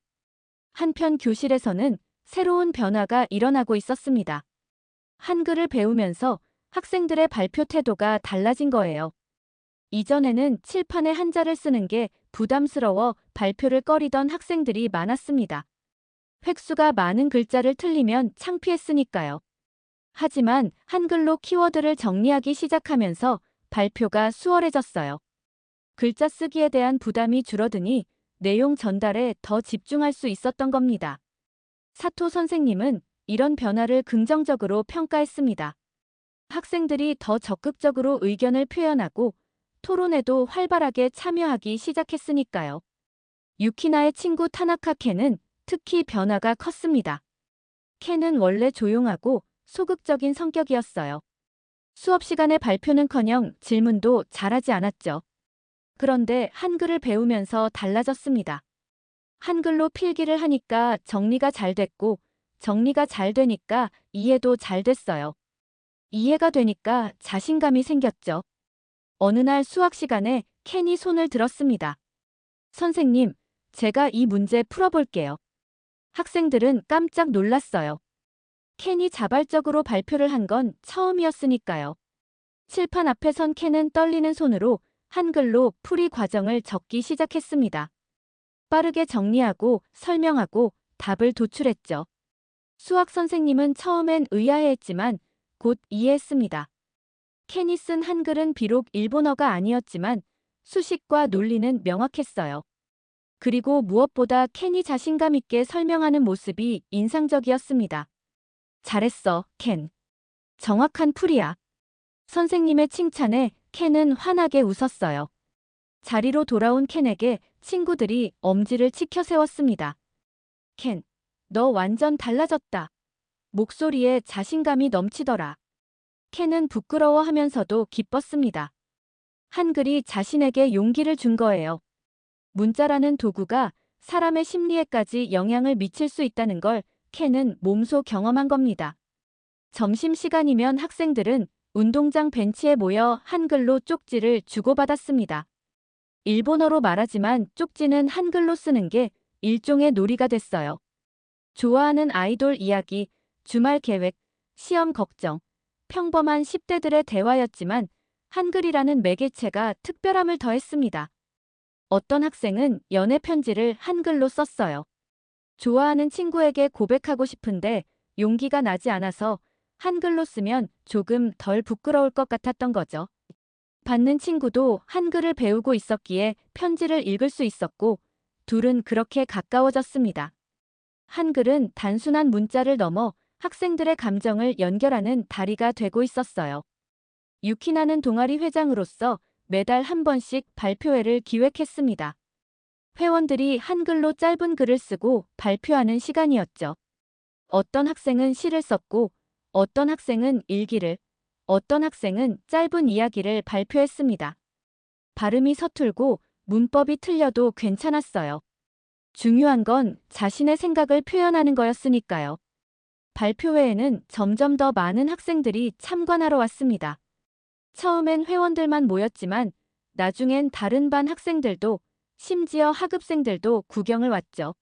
한편 교실에서는 새로운 변화가 일어나고 있었습니다. 한글을 배우면서 학생들의 발표 태도가 달라진 거예요. 이전에는 칠판에 한자를 쓰는 게 부담스러워 발표를 꺼리던 학생들이 많았습니다. 획수가 많은 글자를 틀리면 창피했으니까요. 하지만 한글로 키워드를 정리하기 시작하면서 발표가 수월해졌어요. 글자 쓰기에 대한 부담이 줄어드니 내용 전달에 더 집중할 수 있었던 겁니다. 사토 선생님은 이런 변화를 긍정적으로 평가했습니다. 학생들이 더 적극적으로 의견을 표현하고 토론에도 활발하게 참여하기 시작했으니까요. 유키나의 친구 타나카 켄은 특히 변화가 컸습니다. 켄은 원래 조용하고 소극적인 성격이었어요. 수업 시간에 발표는커녕 질문도 잘하지 않았죠. 그런데 한글을 배우면서 달라졌습니다. 한글로 필기를 하니까 정리가 잘 됐고, 정리가 잘 되니까 이해도 잘 됐어요. 이해가 되니까 자신감이 생겼죠. 어느 날 수학 시간에 켄이 손을 들었습니다. 선생님, 제가 이 문제 풀어볼게요. 학생들은 깜짝 놀랐어요. 켄이 자발적으로 발표를 한 건 처음이었으니까요. 칠판 앞에 선 켄은 떨리는 손으로 한글로 풀이 과정을 적기 시작했습니다. 빠르게 정리하고 설명하고 답을 도출했죠. 수학 선생님은 처음엔 의아해했지만 곧 이해했습니다. 켄이 쓴 한글은 비록 일본어가 아니었지만 수식과 논리는 명확했어요. 그리고 무엇보다 켄이 자신감 있게 설명하는 모습이 인상적이었습니다. 잘했어, 켄. 정확한 풀이야. 선생님의 칭찬에 켄은 환하게 웃었어요. 자리로 돌아온 켄에게 친구들이 엄지를 치켜 세웠습니다. 켄, 너 완전 달라졌다. 목소리에 자신감이 넘치더라. 켄은 부끄러워하면서도 기뻤습니다. 한글이 자신에게 용기를 준 거예요. 문자라는 도구가 사람의 심리에까지 영향을 미칠 수 있다는 걸 켄은 몸소 경험한 겁니다. 점심시간이면 학생들은 운동장 벤치에 모여 한글로 쪽지를 주고받았습니다. 일본어로 말하지만 쪽지는 한글로 쓰는 게 일종의 놀이가 됐어요. 좋아하는 아이돌 이야기, 주말 계획, 시험 걱정, 평범한 10대들의 대화였지만 한글이라는 매개체가 특별함을 더했습니다. 어떤 학생은 연애 편지를 한글로 썼어요. 좋아하는 친구에게 고백하고 싶은데 용기가 나지 않아서 한글로 쓰면 조금 덜 부끄러울 것 같았던 거죠. 받는 친구도 한글을 배우고 있었기에 편지를 읽을 수 있었고 둘은 그렇게 가까워졌습니다. 한글은 단순한 문자를 넘어 학생들의 감정을 연결하는 다리가 되고 있었어요. 유키나는 동아리 회장으로서 매달 한 번씩 발표회를 기획했습니다. 회원들이 한글로 짧은 글을 쓰고 발표하는 시간이었죠. 어떤 학생은 시를 썼고 어떤 학생은 일기를, 어떤 학생은 짧은 이야기를 발표했습니다. 발음이 서툴고 문법이 틀려도 괜찮았어요. 중요한 건 자신의 생각을 표현하는 거였으니까요. 발표회에는 점점 더 많은 학생들이 참관하러 왔습니다. 처음엔 회원들만 모였지만 나중엔 다른 반 학생들도 심지어 하급생들도 구경을 왔죠.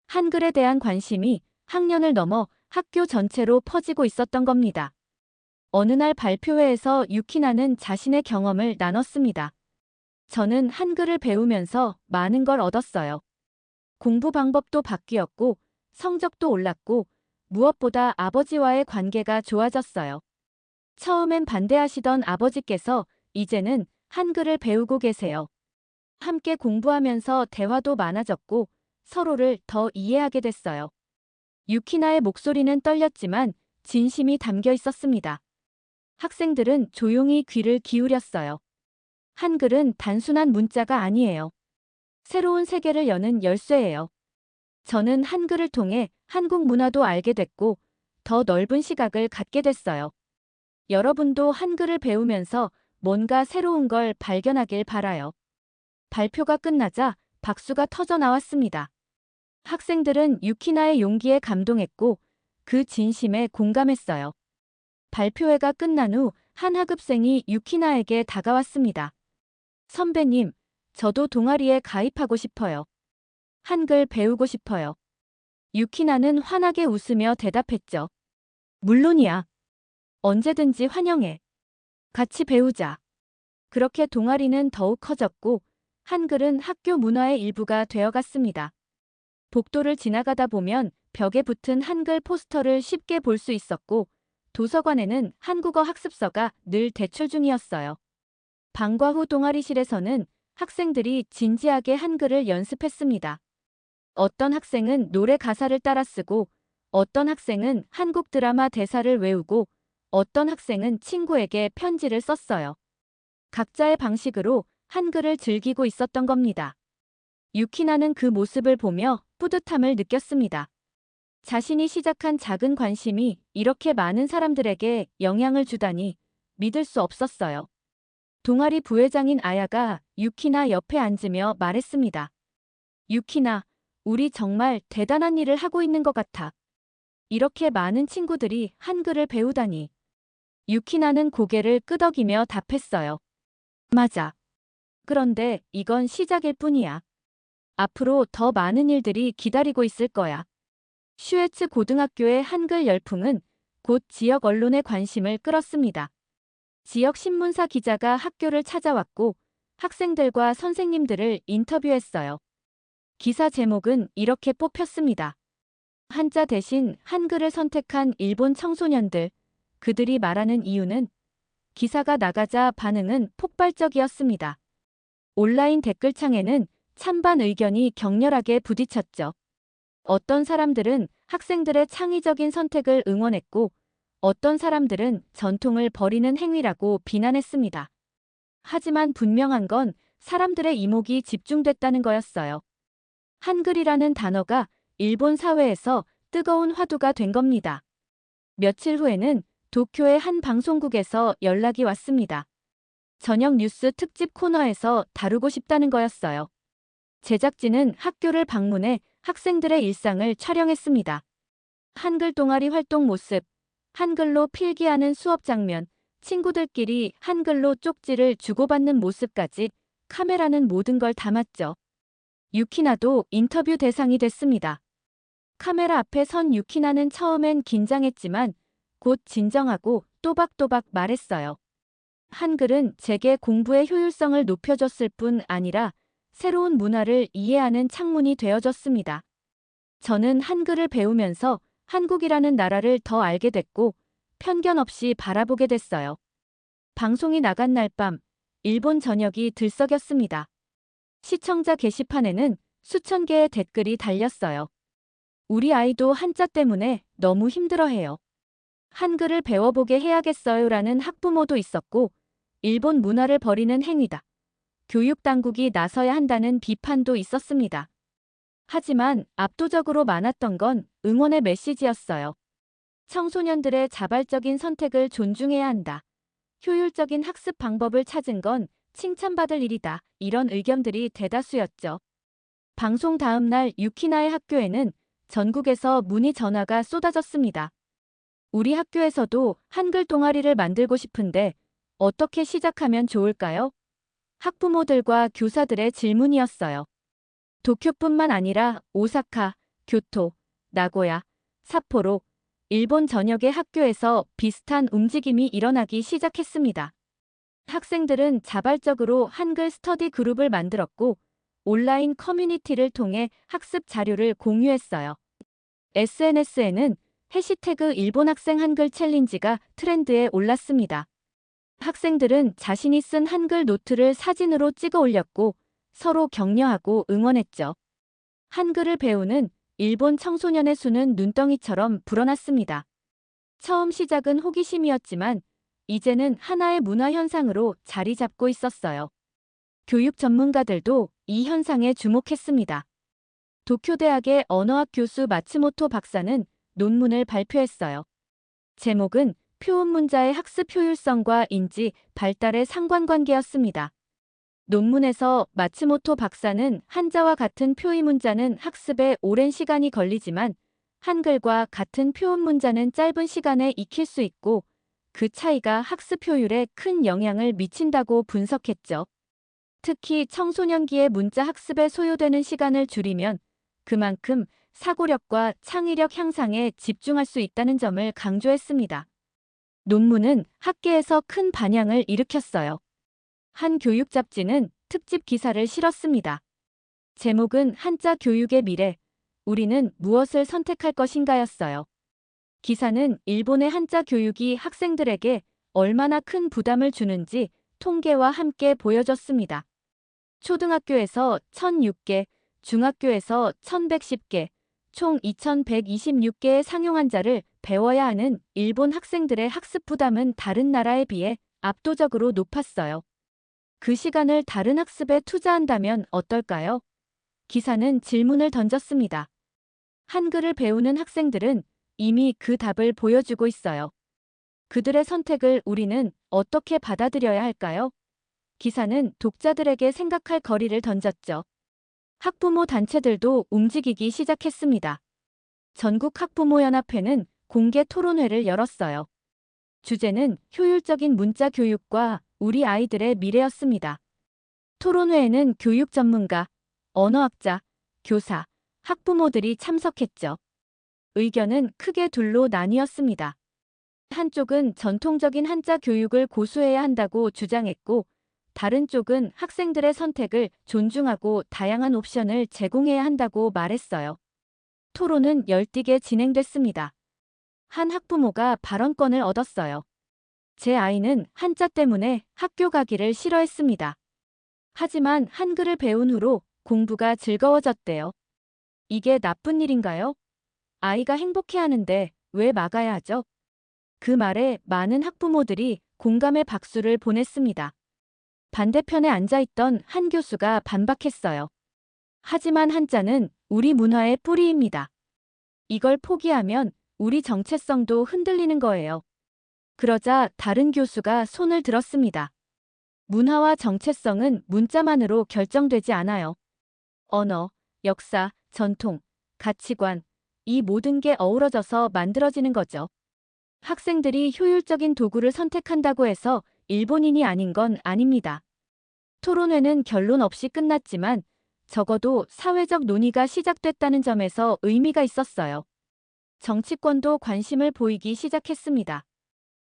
한글에 대한 관심이 학년을 넘어 학교 전체로 퍼지고 있었던 겁니다. 어느 날 발표회에서 유키나는 자신의 경험을 나눴습니다. 저는 한글을 배우면서 많은 걸 얻었어요. 공부 방법도 바뀌었고 성적도 올랐고 무엇보다 아버지와의 관계가 좋아졌어요. 처음엔 반대하시던 아버지께서 이제는 한글을 배우고 계세요. 함께 공부하면서 대화도 많아졌고 서로를 더 이해하게 됐어요. 유키나의 목소리는 떨렸지만 진심이 담겨 있었습니다. 학생들은 조용히 귀를 기울였어요. 한글은 단순한 문자가 아니에요. 새로운 세계를 여는 열쇠예요. 저는 한글을 통해 한국 문화도 알게 됐고 더 넓은 시각을 갖게 됐어요. 여러분도 한글을 배우면서 뭔가 새로운 걸 발견하길 바라요. 발표가 끝나자 박수가 터져 나왔습니다. 학생들은 유키나의 용기에 감동했고 그 진심에 공감했어요. 발표회가 끝난 후 한 하급생이 유키나에게 다가왔습니다. 선배님, 저도 동아리에 가입하고 싶어요. 한글 배우고 싶어요. 유키나는 환하게 웃으며 대답했죠. 물론이야. 언제든지 환영해. 같이 배우자. 그렇게 동아리는 더욱 커졌고 한글은 학교 문화의 일부가 되어갔습니다. 복도를 지나가다 보면 벽에 붙은 한글 포스터를 쉽게 볼 수 있었고 도서관에는 한국어 학습서가 늘 대출 중이었어요. 방과 후 동아리실에서는 학생들이 진지하게 한글을 연습했습니다. 어떤 학생은 노래 가사를 따라 쓰고 어떤 학생은 한국 드라마 대사를 외우고 어떤 학생은 친구에게 편지를 썼어요. 각자의 방식으로 한글을 즐기고 있었던 겁니다. 유키나는 그 모습을 보며 뿌듯함을 느꼈습니다. 자신이 시작한 작은 관심이 이렇게 많은 사람들에게 영향을 주다니 믿을 수 없었어요. 동아리 부회장인 아야가 유키나 옆에 앉으며 말했습니다. 유키나, 우리 정말 대단한 일을 하고 있는 것 같아. 이렇게 많은 친구들이 한글을 배우다니. 유키나는 고개를 끄덕이며 답했어요. 맞아. 그런데 이건 시작일 뿐이야. 앞으로 더 많은 일들이 기다리고 있을 거야. 슈에츠 고등학교의 한글 열풍은 곧 지역 언론의 관심을 끌었습니다. 지역 신문사 기자가 학교를 찾아왔고 학생들과 선생님들을 인터뷰했어요. 기사 제목은 이렇게 뽑혔습니다. 한자 대신 한글을 선택한 일본 청소년들, 그들이 말하는 이유는? 기사가 나가자 반응은 폭발적이었습니다. 온라인 댓글창에는 찬반 의견이 격렬하게 부딪혔죠. 어떤 사람들은 학생들의 창의적인 선택을 응원했고 어떤 사람들은 전통을 버리는 행위라고 비난했습니다. 하지만 분명한 건 사람들의 이목이 집중됐다는 거였어요. 한글이라는 단어가 일본 사회에서 뜨거운 화두가 된 겁니다. 며칠 후에는 도쿄의 한 방송국에서 연락이 왔습니다. 저녁 뉴스 특집 코너에서 다루고 싶다는 거였어요. 제작진은 학교를 방문해 학생들의 일상을 촬영했습니다. 한글 동아리 활동 모습, 한글로 필기하는 수업 장면, 친구들끼리 한글로 쪽지를 주고받는 모습까지 카메라는 모든 걸 담았죠. 유키나도 인터뷰 대상이 됐습니다. 카메라 앞에 선 유키나는 처음엔 긴장했지만 곧 진정하고 또박또박 말했어요. 한글은 제게 공부의 효율성을 높여줬을 뿐 아니라 새로운 문화를 이해하는 창문이 되어줬습니다. 저는 한글을 배우면서 한국이라는 나라를 더 알게 됐고 편견 없이 바라보게 됐어요. 방송이 나간 날 밤 일본 전역이 들썩였습니다. 시청자 게시판에는 수천 개의 댓글이 달렸어요. 우리 아이도 한자 때문에 너무 힘들어해요. 한글을 배워보게 해야겠어요라는 학부모도 있었고 일본 문화를 버리는 행위다. 교육당국이 나서야 한다는 비판도 있었습니다. 하지만 압도적으로 많았던 건 응원의 메시지였어요. 청소년들의 자발적인 선택을 존중해야 한다. 효율적인 학습 방법을 찾은 건 칭찬받을 일이다. 이런 의견들이 대다수였죠. 방송 다음 날 유키나의 학교에는 전국에서 문의 전화가 쏟아졌습니다. 우리 학교에서도 한글 동아리를 만들고 싶은데 어떻게 시작하면 좋을까요? 학부모들과 교사들의 질문이었어요. 도쿄뿐만 아니라 오사카, 교토, 나고야, 삿포로, 일본 전역의 학교에서 비슷한 움직임이 일어나기 시작했습니다. 학생들은 자발적으로 한글 스터디 그룹을 만들었고 온라인 커뮤니티를 통해 학습 자료를 공유했어요. SNS에는 해시태그 일본 학생 한글 챌린지가 트렌드에 올랐습니다. 학생들은 자신이 쓴 한글 노트를 사진으로 찍어 올렸고 서로 격려하고 응원했죠. 한글을 배우는 일본 청소년의 수는 눈덩이처럼 불어났습니다. 처음 시작은 호기심이었지만 이제는 하나의 문화 현상으로 자리 잡고 있었어요. 교육 전문가들도 이 현상에 주목했습니다. 도쿄대학의 언어학 교수 마츠모토 박사는 논문을 발표했어요. 제목은 표음 문자의 학습 효율성과 인지, 발달의 상관관계였습니다. 논문에서 마츠모토 박사는 한자와 같은 표의 문자는 학습에 오랜 시간이 걸리지만 한글과 같은 표음 문자는 짧은 시간에 익힐 수 있고 그 차이가 학습 효율에 큰 영향을 미친다고 분석했죠. 특히 청소년기의 문자 학습에 소요되는 시간을 줄이면 그만큼 사고력과 창의력 향상에 집중할 수 있다는 점을 강조했습니다. 논문은 학계에서 큰 반향을 일으켰어요. 한 교육 잡지는 특집 기사를 실었습니다. 제목은 한자 교육의 미래, 우리는 무엇을 선택할 것인가였어요. 기사는 일본의 한자 교육이 학생들에게 얼마나 큰 부담을 주는지 통계와 함께 보여줬습니다. 초등학교에서 1,006개, 중학교에서 1,110개, 총 2,126개의 상용 한자를 배워야 하는 일본 학생들의 학습 부담은 다른 나라에 비해 압도적으로 높았어요. 그 시간을 다른 학습에 투자한다면 어떨까요? 기사는 질문을 던졌습니다. 한글을 배우는 학생들은 이미 그 답을 보여주고 있어요. 그들의 선택을 우리는 어떻게 받아들여야 할까요? 기사는 독자들에게 생각할 거리를 던졌죠. 학부모 단체들도 움직이기 시작했습니다. 전국 학부모연합회는 공개 토론회를 열었어요. 주제는 효율적인 문자 교육과 우리 아이들의 미래였습니다. 토론회에는 교육 전문가, 언어학자, 교사, 학부모들이 참석했죠. 의견은 크게 둘로 나뉘었습니다. 한쪽은 전통적인 한자 교육을 고수해야 한다고 주장했고, 다른 쪽은 학생들의 선택을 존중하고 다양한 옵션을 제공해야 한다고 말했어요. 토론은 열띠게 진행됐습니다. 한 학부모가 발언권을 얻었어요. 제 아이는 한자 때문에 학교 가기를 싫어했습니다. 하지만 한글을 배운 후로 공부가 즐거워졌대요. 이게 나쁜 일인가요? 아이가 행복해하는데 왜 막아야 하죠? 그 말에 많은 학부모들이 공감의 박수를 보냈습니다. 반대편에 앉아있던 한 교수가 반박했어요. 하지만 한자는 우리 문화의 뿌리입니다. 이걸 포기하면 우리 정체성도 흔들리는 거예요. 그러자 다른 교수가 손을 들었습니다. 문화와 정체성은 문자만으로 결정되지 않아요. 언어, 역사, 전통, 가치관, 이 모든 게 어우러져서 만들어지는 거죠. 학생들이 효율적인 도구를 선택한다고 해서 일본인이 아닌 건 아닙니다. 토론회는 결론 없이 끝났지만 적어도 사회적 논의가 시작됐다는 점에서 의미가 있었어요. 정치권도 관심을 보이기 시작했습니다.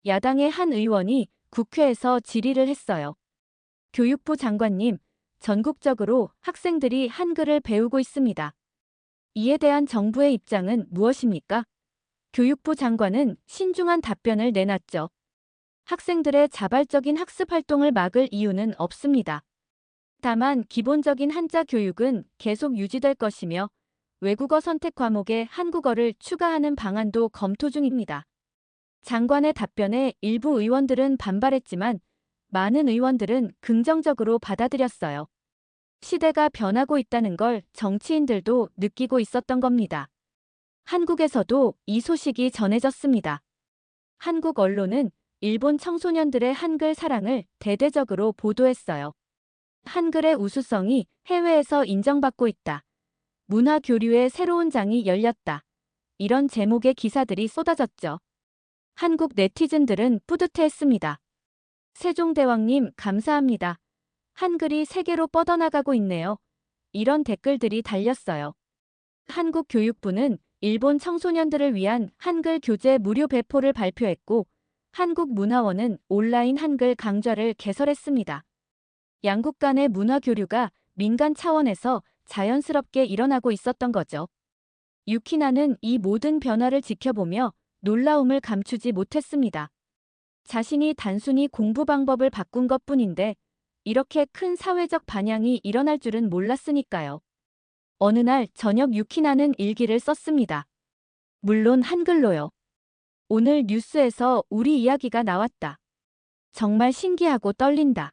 야당의 한 의원이 국회에서 질의를 했어요. 교육부 장관님, 전국적으로 학생들이 한글을 배우고 있습니다. 이에 대한 정부의 입장은 무엇입니까? 교육부 장관은 신중한 답변을 내놨죠. 학생들의 자발적인 학습 활동을 막을 이유는 없습니다. 다만 기본적인 한자 교육은 계속 유지될 것이며 외국어 선택 과목에 한국어를 추가하는 방안도 검토 중입니다. 장관의 답변에 일부 의원들은 반발했지만 많은 의원들은 긍정적으로 받아들였어요. 시대가 변하고 있다는 걸 정치인들도 느끼고 있었던 겁니다. 한국에서도 이 소식이 전해졌습니다. 한국 언론은 일본 청소년들의 한글 사랑을 대대적으로 보도했어요. 한글의 우수성이 해외에서 인정받고 있다. 문화 교류의 새로운 장이 열렸다. 이런 제목의 기사들이 쏟아졌죠. 한국 네티즌들은 뿌듯해했습니다. 세종대왕님 감사합니다. 한글이 세계로 뻗어나가고 있네요. 이런 댓글들이 달렸어요. 한국 교육부는 일본 청소년들을 위한 한글 교재 무료 배포를 발표했고 한국문화원은 온라인 한글 강좌를 개설했습니다. 양국 간의 문화 교류가 민간 차원에서 자연스럽게 일어나고 있었던 거죠. 유키나는 이 모든 변화를 지켜보며 놀라움을 감추지 못했습니다. 자신이 단순히 공부 방법을 바꾼 것뿐인데 이렇게 큰 사회적 반향이 일어날 줄은 몰랐으니까요. 어느 날 저녁 유키나는 일기를 썼습니다. 물론 한글로요. 오늘 뉴스에서 우리 이야기가 나왔다. 정말 신기하고 떨린다.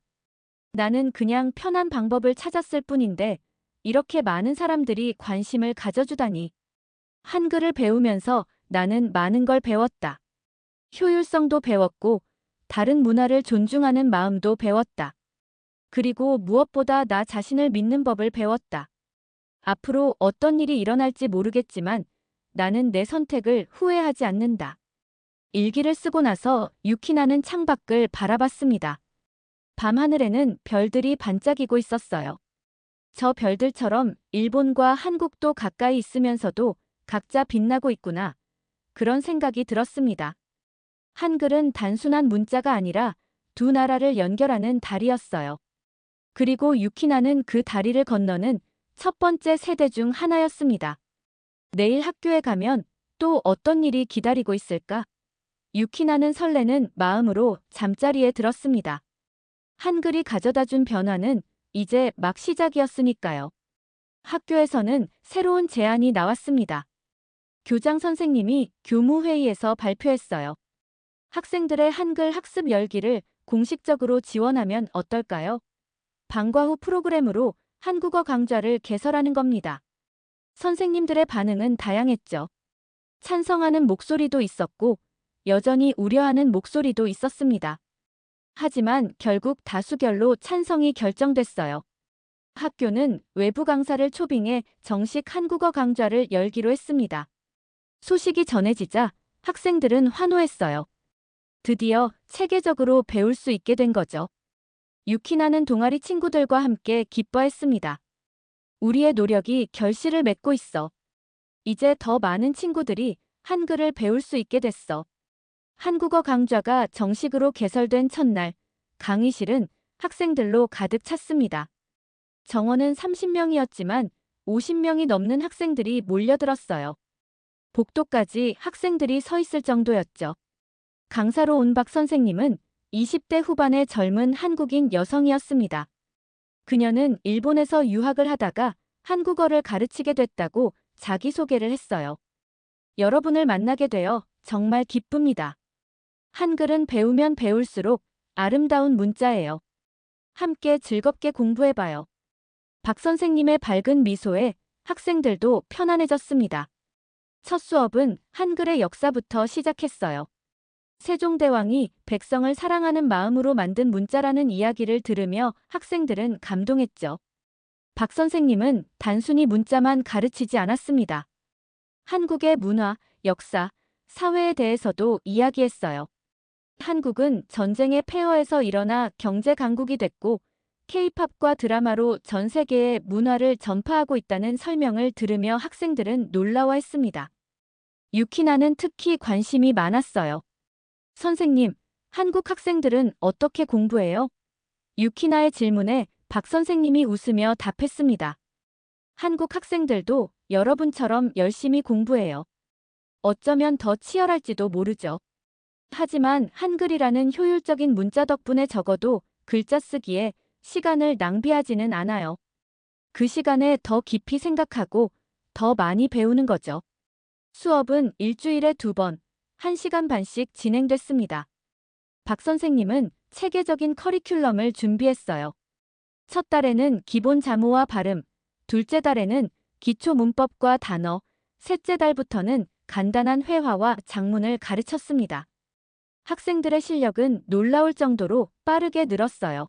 나는 그냥 편한 방법을 찾았을 뿐인데 이렇게 많은 사람들이 관심을 가져주다니. 한글을 배우면서 나는 많은 걸 배웠다. 효율성도 배웠고 다른 문화를 존중하는 마음도 배웠다. 그리고 무엇보다 나 자신을 믿는 법을 배웠다. 앞으로 어떤 일이 일어날지 모르겠지만 나는 내 선택을 후회하지 않는다. 일기를 쓰고 나서 유키나는 창밖을 바라봤습니다. 밤하늘에는 별들이 반짝이고 있었어요. 저 별들처럼 일본과 한국도 가까이 있으면서도 각자 빛나고 있구나. 그런 생각이 들었습니다. 한글은 단순한 문자가 아니라 두 나라를 연결하는 다리였어요. 그리고 유키나는 그 다리를 건너는 첫 번째 세대 중 하나였습니다. 내일 학교에 가면 또 어떤 일이 기다리고 있을까? 유키나는 설레는 마음으로 잠자리에 들었습니다. 한글이 가져다준 변화는 이제 막 시작이었으니까요. 학교에서는 새로운 제안이 나왔습니다. 교장 선생님이 교무회의에서 발표했어요. 학생들의 한글 학습 열기를 공식적으로 지원하면 어떨까요? 방과 후 프로그램으로 한국어 강좌를 개설하는 겁니다. 선생님들의 반응은 다양했죠. 찬성하는 목소리도 있었고 여전히 우려하는 목소리도 있었습니다. 하지만 결국 다수결로 찬성이 결정됐어요. 학교는 외부 강사를 초빙해 정식 한국어 강좌를 열기로 했습니다. 소식이 전해지자 학생들은 환호했어요. 드디어 체계적으로 배울 수 있게 된 거죠. 유키나는 동아리 친구들과 함께 기뻐했습니다. 우리의 노력이 결실을 맺고 있어. 이제 더 많은 친구들이 한글을 배울 수 있게 됐어. 한국어 강좌가 정식으로 개설된 첫날, 강의실은 학생들로 가득 찼습니다. 정원은 30명이었지만 50명이 넘는 학생들이 몰려들었어요. 복도까지 학생들이 서 있을 정도였죠. 강사로 온 박 선생님은 20대 후반의 젊은 한국인 여성이었습니다. 그녀는 일본에서 유학을 하다가 한국어를 가르치게 됐다고 자기소개를 했어요. 여러분을 만나게 되어 정말 기쁩니다. 한글은 배우면 배울수록 아름다운 문자예요. 함께 즐겁게 공부해봐요. 박 선생님의 밝은 미소에 학생들도 편안해졌습니다. 첫 수업은 한글의 역사부터 시작했어요. 세종대왕이 백성을 사랑하는 마음으로 만든 문자라는 이야기를 들으며 학생들은 감동했죠. 박 선생님은 단순히 문자만 가르치지 않았습니다. 한국의 문화, 역사, 사회에 대해서도 이야기했어요. 한국은 전쟁의 폐허에서 일어나 경제 강국이 됐고 K-팝과 드라마로 전 세계의 문화를 전파하고 있다는 설명을 들으며 학생들은 놀라워했습니다. 유키나는 특히 관심이 많았어요. 선생님, 한국 학생들은 어떻게 공부해요? 유키나의 질문에 박 선생님이 웃으며 답했습니다. 한국 학생들도 여러분처럼 열심히 공부해요. 어쩌면 더 치열할지도 모르죠. 하지만 한글이라는 효율적인 문자 덕분에 적어도 글자 쓰기에 시간을 낭비하지는 않아요. 그 시간에 더 깊이 생각하고 더 많이 배우는 거죠. 수업은 일주일에 2번, 1시간 반씩 진행됐습니다. 박 선생님은 체계적인 커리큘럼을 준비했어요. 첫 달에는 기본 자모와 발음, 둘째 달에는 기초 문법과 단어, 셋째 달부터는 간단한 회화와 작문을 가르쳤습니다. 학생들의 실력은 놀라울 정도로 빠르게 늘었어요.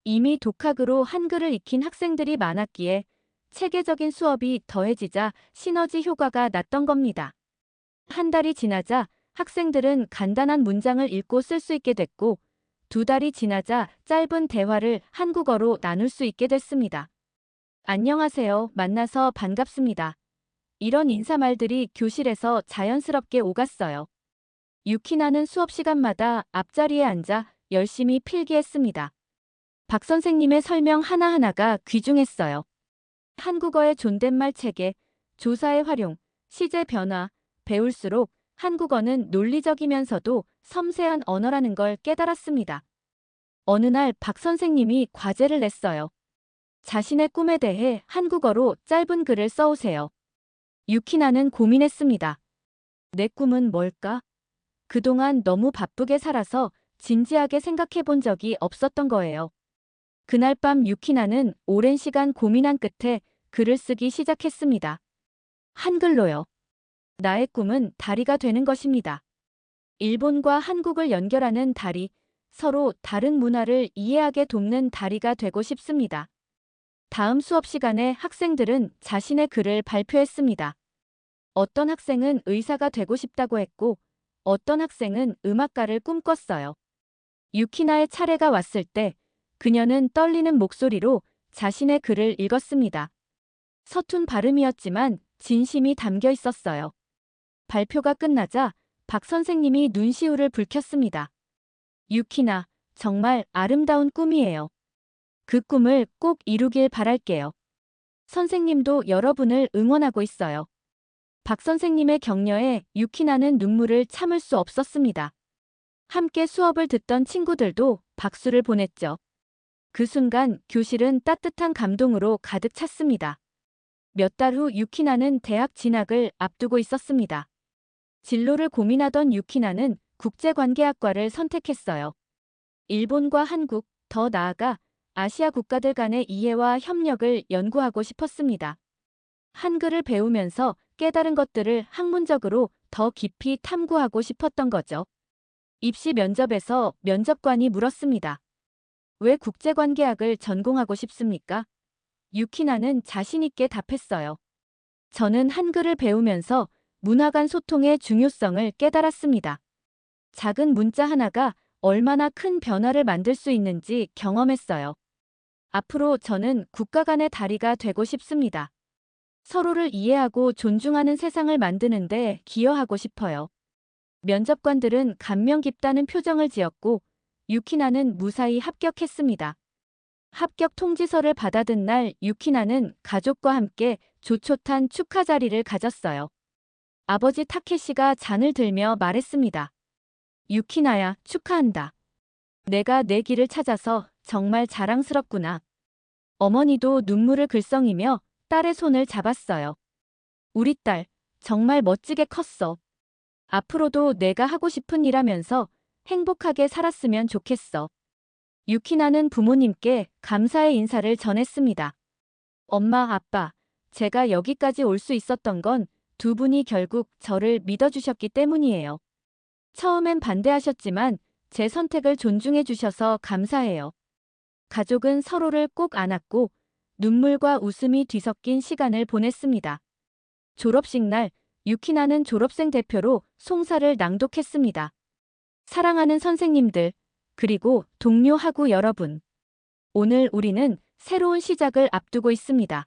이미 독학으로 한글을 익힌 학생들이 많았기에 체계적인 수업이 더해지자 시너지 효과가 났던 겁니다. 한 달이 지나자 학생들은 간단한 문장을 읽고 쓸 수 있게 됐고 2달이 지나자 짧은 대화를 한국어로 나눌 수 있게 됐습니다. 안녕하세요. 만나서 반갑습니다. 이런 인사말들이 교실에서 자연스럽게 오갔어요. 유키나는 수업 시간마다 앞자리에 앉아 열심히 필기했습니다. 박 선생님의 설명 하나하나가 귀중했어요. 한국어의 존댓말 체계, 조사의 활용, 시제 변화, 배울수록 한국어는 논리적이면서도 섬세한 언어라는 걸 깨달았습니다. 어느 날 박 선생님이 과제를 냈어요. 자신의 꿈에 대해 한국어로 짧은 글을 써오세요. 유키나는 고민했습니다. 내 꿈은 뭘까? 그동안 너무 바쁘게 살아서 진지하게 생각해 본 적이 없었던 거예요. 그날 밤 유키나는 오랜 시간 고민한 끝에 글을 쓰기 시작했습니다. 한글로요. 나의 꿈은 다리가 되는 것입니다. 일본과 한국을 연결하는 다리, 서로 다른 문화를 이해하게 돕는 다리가 되고 싶습니다. 다음 수업 시간에 학생들은 자신의 글을 발표했습니다. 어떤 학생은 의사가 되고 싶다고 했고, 어떤 학생은 음악가를 꿈꿨어요. 유키나의 차례가 왔을 때 그녀는 떨리는 목소리로 자신의 글을 읽었습니다. 서툰 발음이었지만 진심이 담겨 있었어요. 발표가 끝나자 박 선생님이 눈시울을 붉혔습니다. 유키나, 정말 아름다운 꿈이에요. 그 꿈을 꼭 이루길 바랄게요. 선생님도 여러분을 응원하고 있어요. 박 선생님의 격려에 유키나는 눈물을 참을 수 없었습니다. 함께 수업을 듣던 친구들도 박수를 보냈죠. 그 순간 교실은 따뜻한 감동으로 가득 찼습니다. 몇 달 후 유키나는 대학 진학을 앞두고 있었습니다. 진로를 고민하던 유키나는 국제관계학과를 선택했어요. 일본과 한국, 더 나아가 아시아 국가들 간의 이해와 협력을 연구하고 싶었습니다. 한글을 배우면서 깨달은 것들을 학문적으로 더 깊이 탐구하고 싶었던 거죠. 입시 면접에서 면접관이 물었습니다. 왜 국제관계학을 전공하고 싶습니까? 유키나는 자신있게 답했어요. 저는 한글을 배우면서 문화 간 소통의 중요성을 깨달았습니다. 작은 문자 하나가 얼마나 큰 변화를 만들 수 있는지 경험했어요. 앞으로 저는 국가 간의 다리가 되고 싶습니다. 서로를 이해하고 존중하는 세상을 만드는 데 기여하고 싶어요. 면접관들은 감명 깊다는 표정을 지었고 유키나는 무사히 합격했습니다. 합격 통지서를 받아든 날 유키나는 가족과 함께 조촐한 축하 자리를 가졌어요. 아버지 타케시가 잔을 들며 말했습니다. 유키나야, 축하한다. 내가 내 길을 찾아서 정말 자랑스럽구나. 어머니도 눈물을 글썽이며 딸의 손을 잡았어요. 우리 딸, 정말 멋지게 컸어. 앞으로도 내가 하고 싶은 일 하면서 행복하게 살았으면 좋겠어. 유키나는 부모님께 감사의 인사를 전했습니다. 엄마, 아빠, 제가 여기까지 올 수 있었던 건 두 분이 결국 저를 믿어주셨기 때문이에요. 처음엔 반대하셨지만 제 선택을 존중해 주셔서 감사해요. 가족은 서로를 꼭 안았고 눈물과 웃음이 뒤섞인 시간을 보냈습니다. 졸업식 날 유키나는 졸업생 대표로 송사를 낭독했습니다. 사랑하는 선생님들, 그리고 동료 학우 여러분. 오늘 우리는 새로운 시작을 앞두고 있습니다.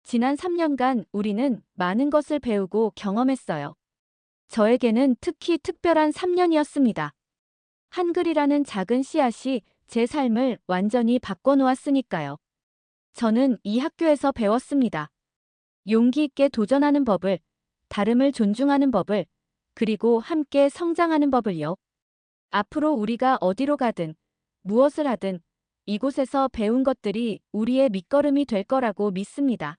지난 3년간 우리는 많은 것을 배우고 경험했어요. 저에게는 특히 특별한 3년이었습니다. 한글이라는 작은 씨앗이 제 삶을 완전히 바꿔놓았으니까요. 저는 이 학교에서 배웠습니다. 용기 있게 도전하는 법을, 다름을 존중하는 법을, 그리고 함께 성장하는 법을요. 앞으로 우리가 어디로 가든, 무엇을 하든 이곳에서 배운 것들이 우리의 밑거름이 될 거라고 믿습니다.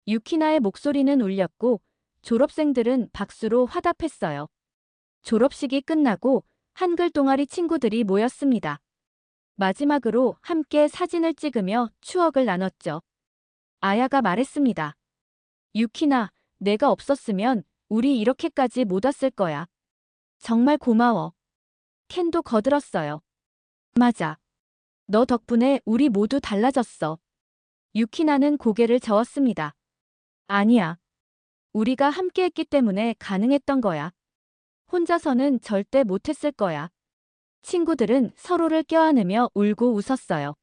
유키나의 목소리는 울렸고 졸업생들은 박수로 화답했어요. 졸업식이 끝나고 한글 동아리 친구들이 모였습니다. 마지막으로 함께 사진을 찍으며 추억을 나눴죠. 아야가 말했습니다. 유키나, 내가 없었으면 우리 이렇게까지 못 왔을 거야. 정말 고마워. 켄도 거들었어요. 맞아. 너 덕분에 우리 모두 달라졌어. 유키나는 고개를 저었습니다. 아니야. 우리가 함께했기 때문에 가능했던 거야. 혼자서는 절대 못했을 거야. 친구들은 서로를 껴안으며 울고 웃었어요.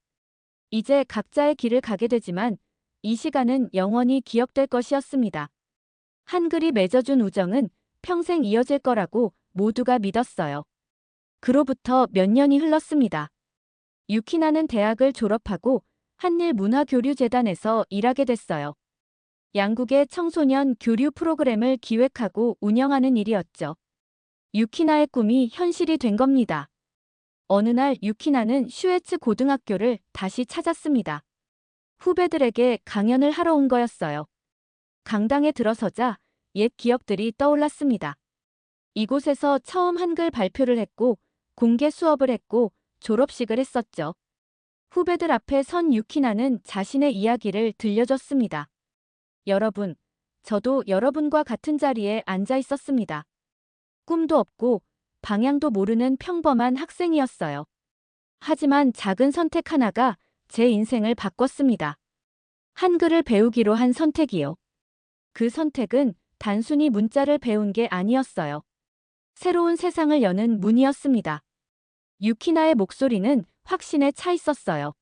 이제 각자의 길을 가게 되지만 이 시간은 영원히 기억될 것이었습니다. 한글이 맺어준 우정은 평생 이어질 거라고 모두가 믿었어요. 그로부터 몇 년이 흘렀습니다. 유키나는 대학을 졸업하고 한일문화교류재단에서 일하게 됐어요. 양국의 청소년 교류 프로그램을 기획하고 운영하는 일이었죠. 유키나의 꿈이 현실이 된 겁니다. 어느 날 유키나는 슈에츠 고등학교를 다시 찾았습니다. 후배들에게 강연을 하러 온 거였어요. 강당에 들어서자 옛 기억들이 떠올랐습니다. 이곳에서 처음 한글 발표를 했고 공개 수업을 했고 졸업식을 했었죠. 후배들 앞에 선 유키나는 자신의 이야기를 들려줬습니다. 여러분, 저도 여러분과 같은 자리에 앉아 있었습니다. 꿈도 없고 방향도 모르는 평범한 학생이었어요. 하지만 작은 선택 하나가 제 인생을 바꿨습니다. 한글을 배우기로 한 선택이요. 그 선택은 단순히 문자를 배운 게 아니었어요. 새로운 세상을 여는 문이었습니다. 유키나의 목소리는 확신에 차 있었어요.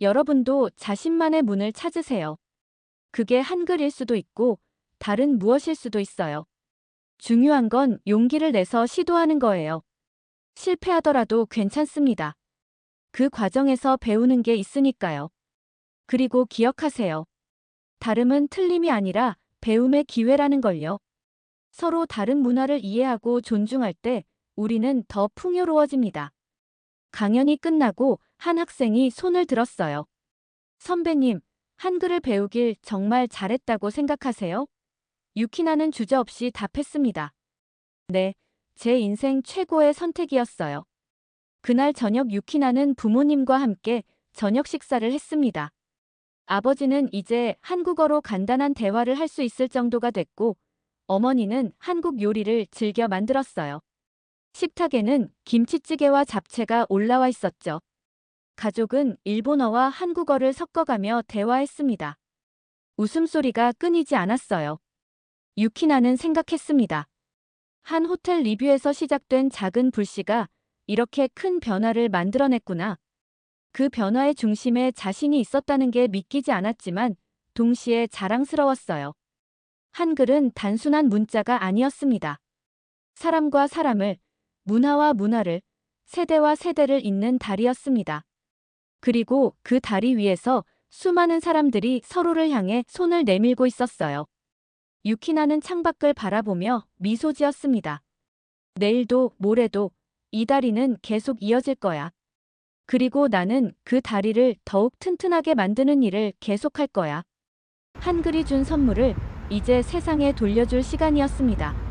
여러분도 자신만의 문을 찾으세요. 그게 한글일 수도 있고 다른 무엇일 수도 있어요. 중요한 건 용기를 내서 시도하는 거예요. 실패하더라도 괜찮습니다. 그 과정에서 배우는 게 있으니까요. 그리고 기억하세요. 다름은 틀림이 아니라 배움의 기회라는 걸요. 서로 다른 문화를 이해하고 존중할 때 우리는 더 풍요로워집니다. 강연이 끝나고 한 학생이 손을 들었어요. 선배님, 한글을 배우길 정말 잘했다고 생각하세요? 유키나는 주저없이 답했습니다. 네, 제 인생 최고의 선택이었어요. 그날 저녁 유키나는 부모님과 함께 저녁 식사를 했습니다. 아버지는 이제 한국어로 간단한 대화를 할 수 있을 정도가 됐고, 어머니는 한국 요리를 즐겨 만들었어요. 식탁에는 김치찌개와 잡채가 올라와 있었죠. 가족은 일본어와 한국어를 섞어가며 대화했습니다. 웃음소리가 끊이지 않았어요. 유키나는 생각했습니다. 한 호텔 리뷰에서 시작된 작은 불씨가 이렇게 큰 변화를 만들어냈구나. 그 변화의 중심에 자신이 있었다는 게 믿기지 않았지만 동시에 자랑스러웠어요. 한글은 단순한 문자가 아니었습니다. 사람과 사람을, 문화와 문화를, 세대와 세대를 잇는 다리였습니다. 그리고 그 다리 위에서 수많은 사람들이 서로를 향해 손을 내밀고 있었어요. 유키나는 창밖을 바라보며 미소 지었습니다. 내일도 모레도 이 다리는 계속 이어질 거야. 그리고 나는 그 다리를 더욱 튼튼하게 만드는 일을 계속할 거야. 한글이 준 선물을 이제 세상에 돌려줄 시간이었습니다.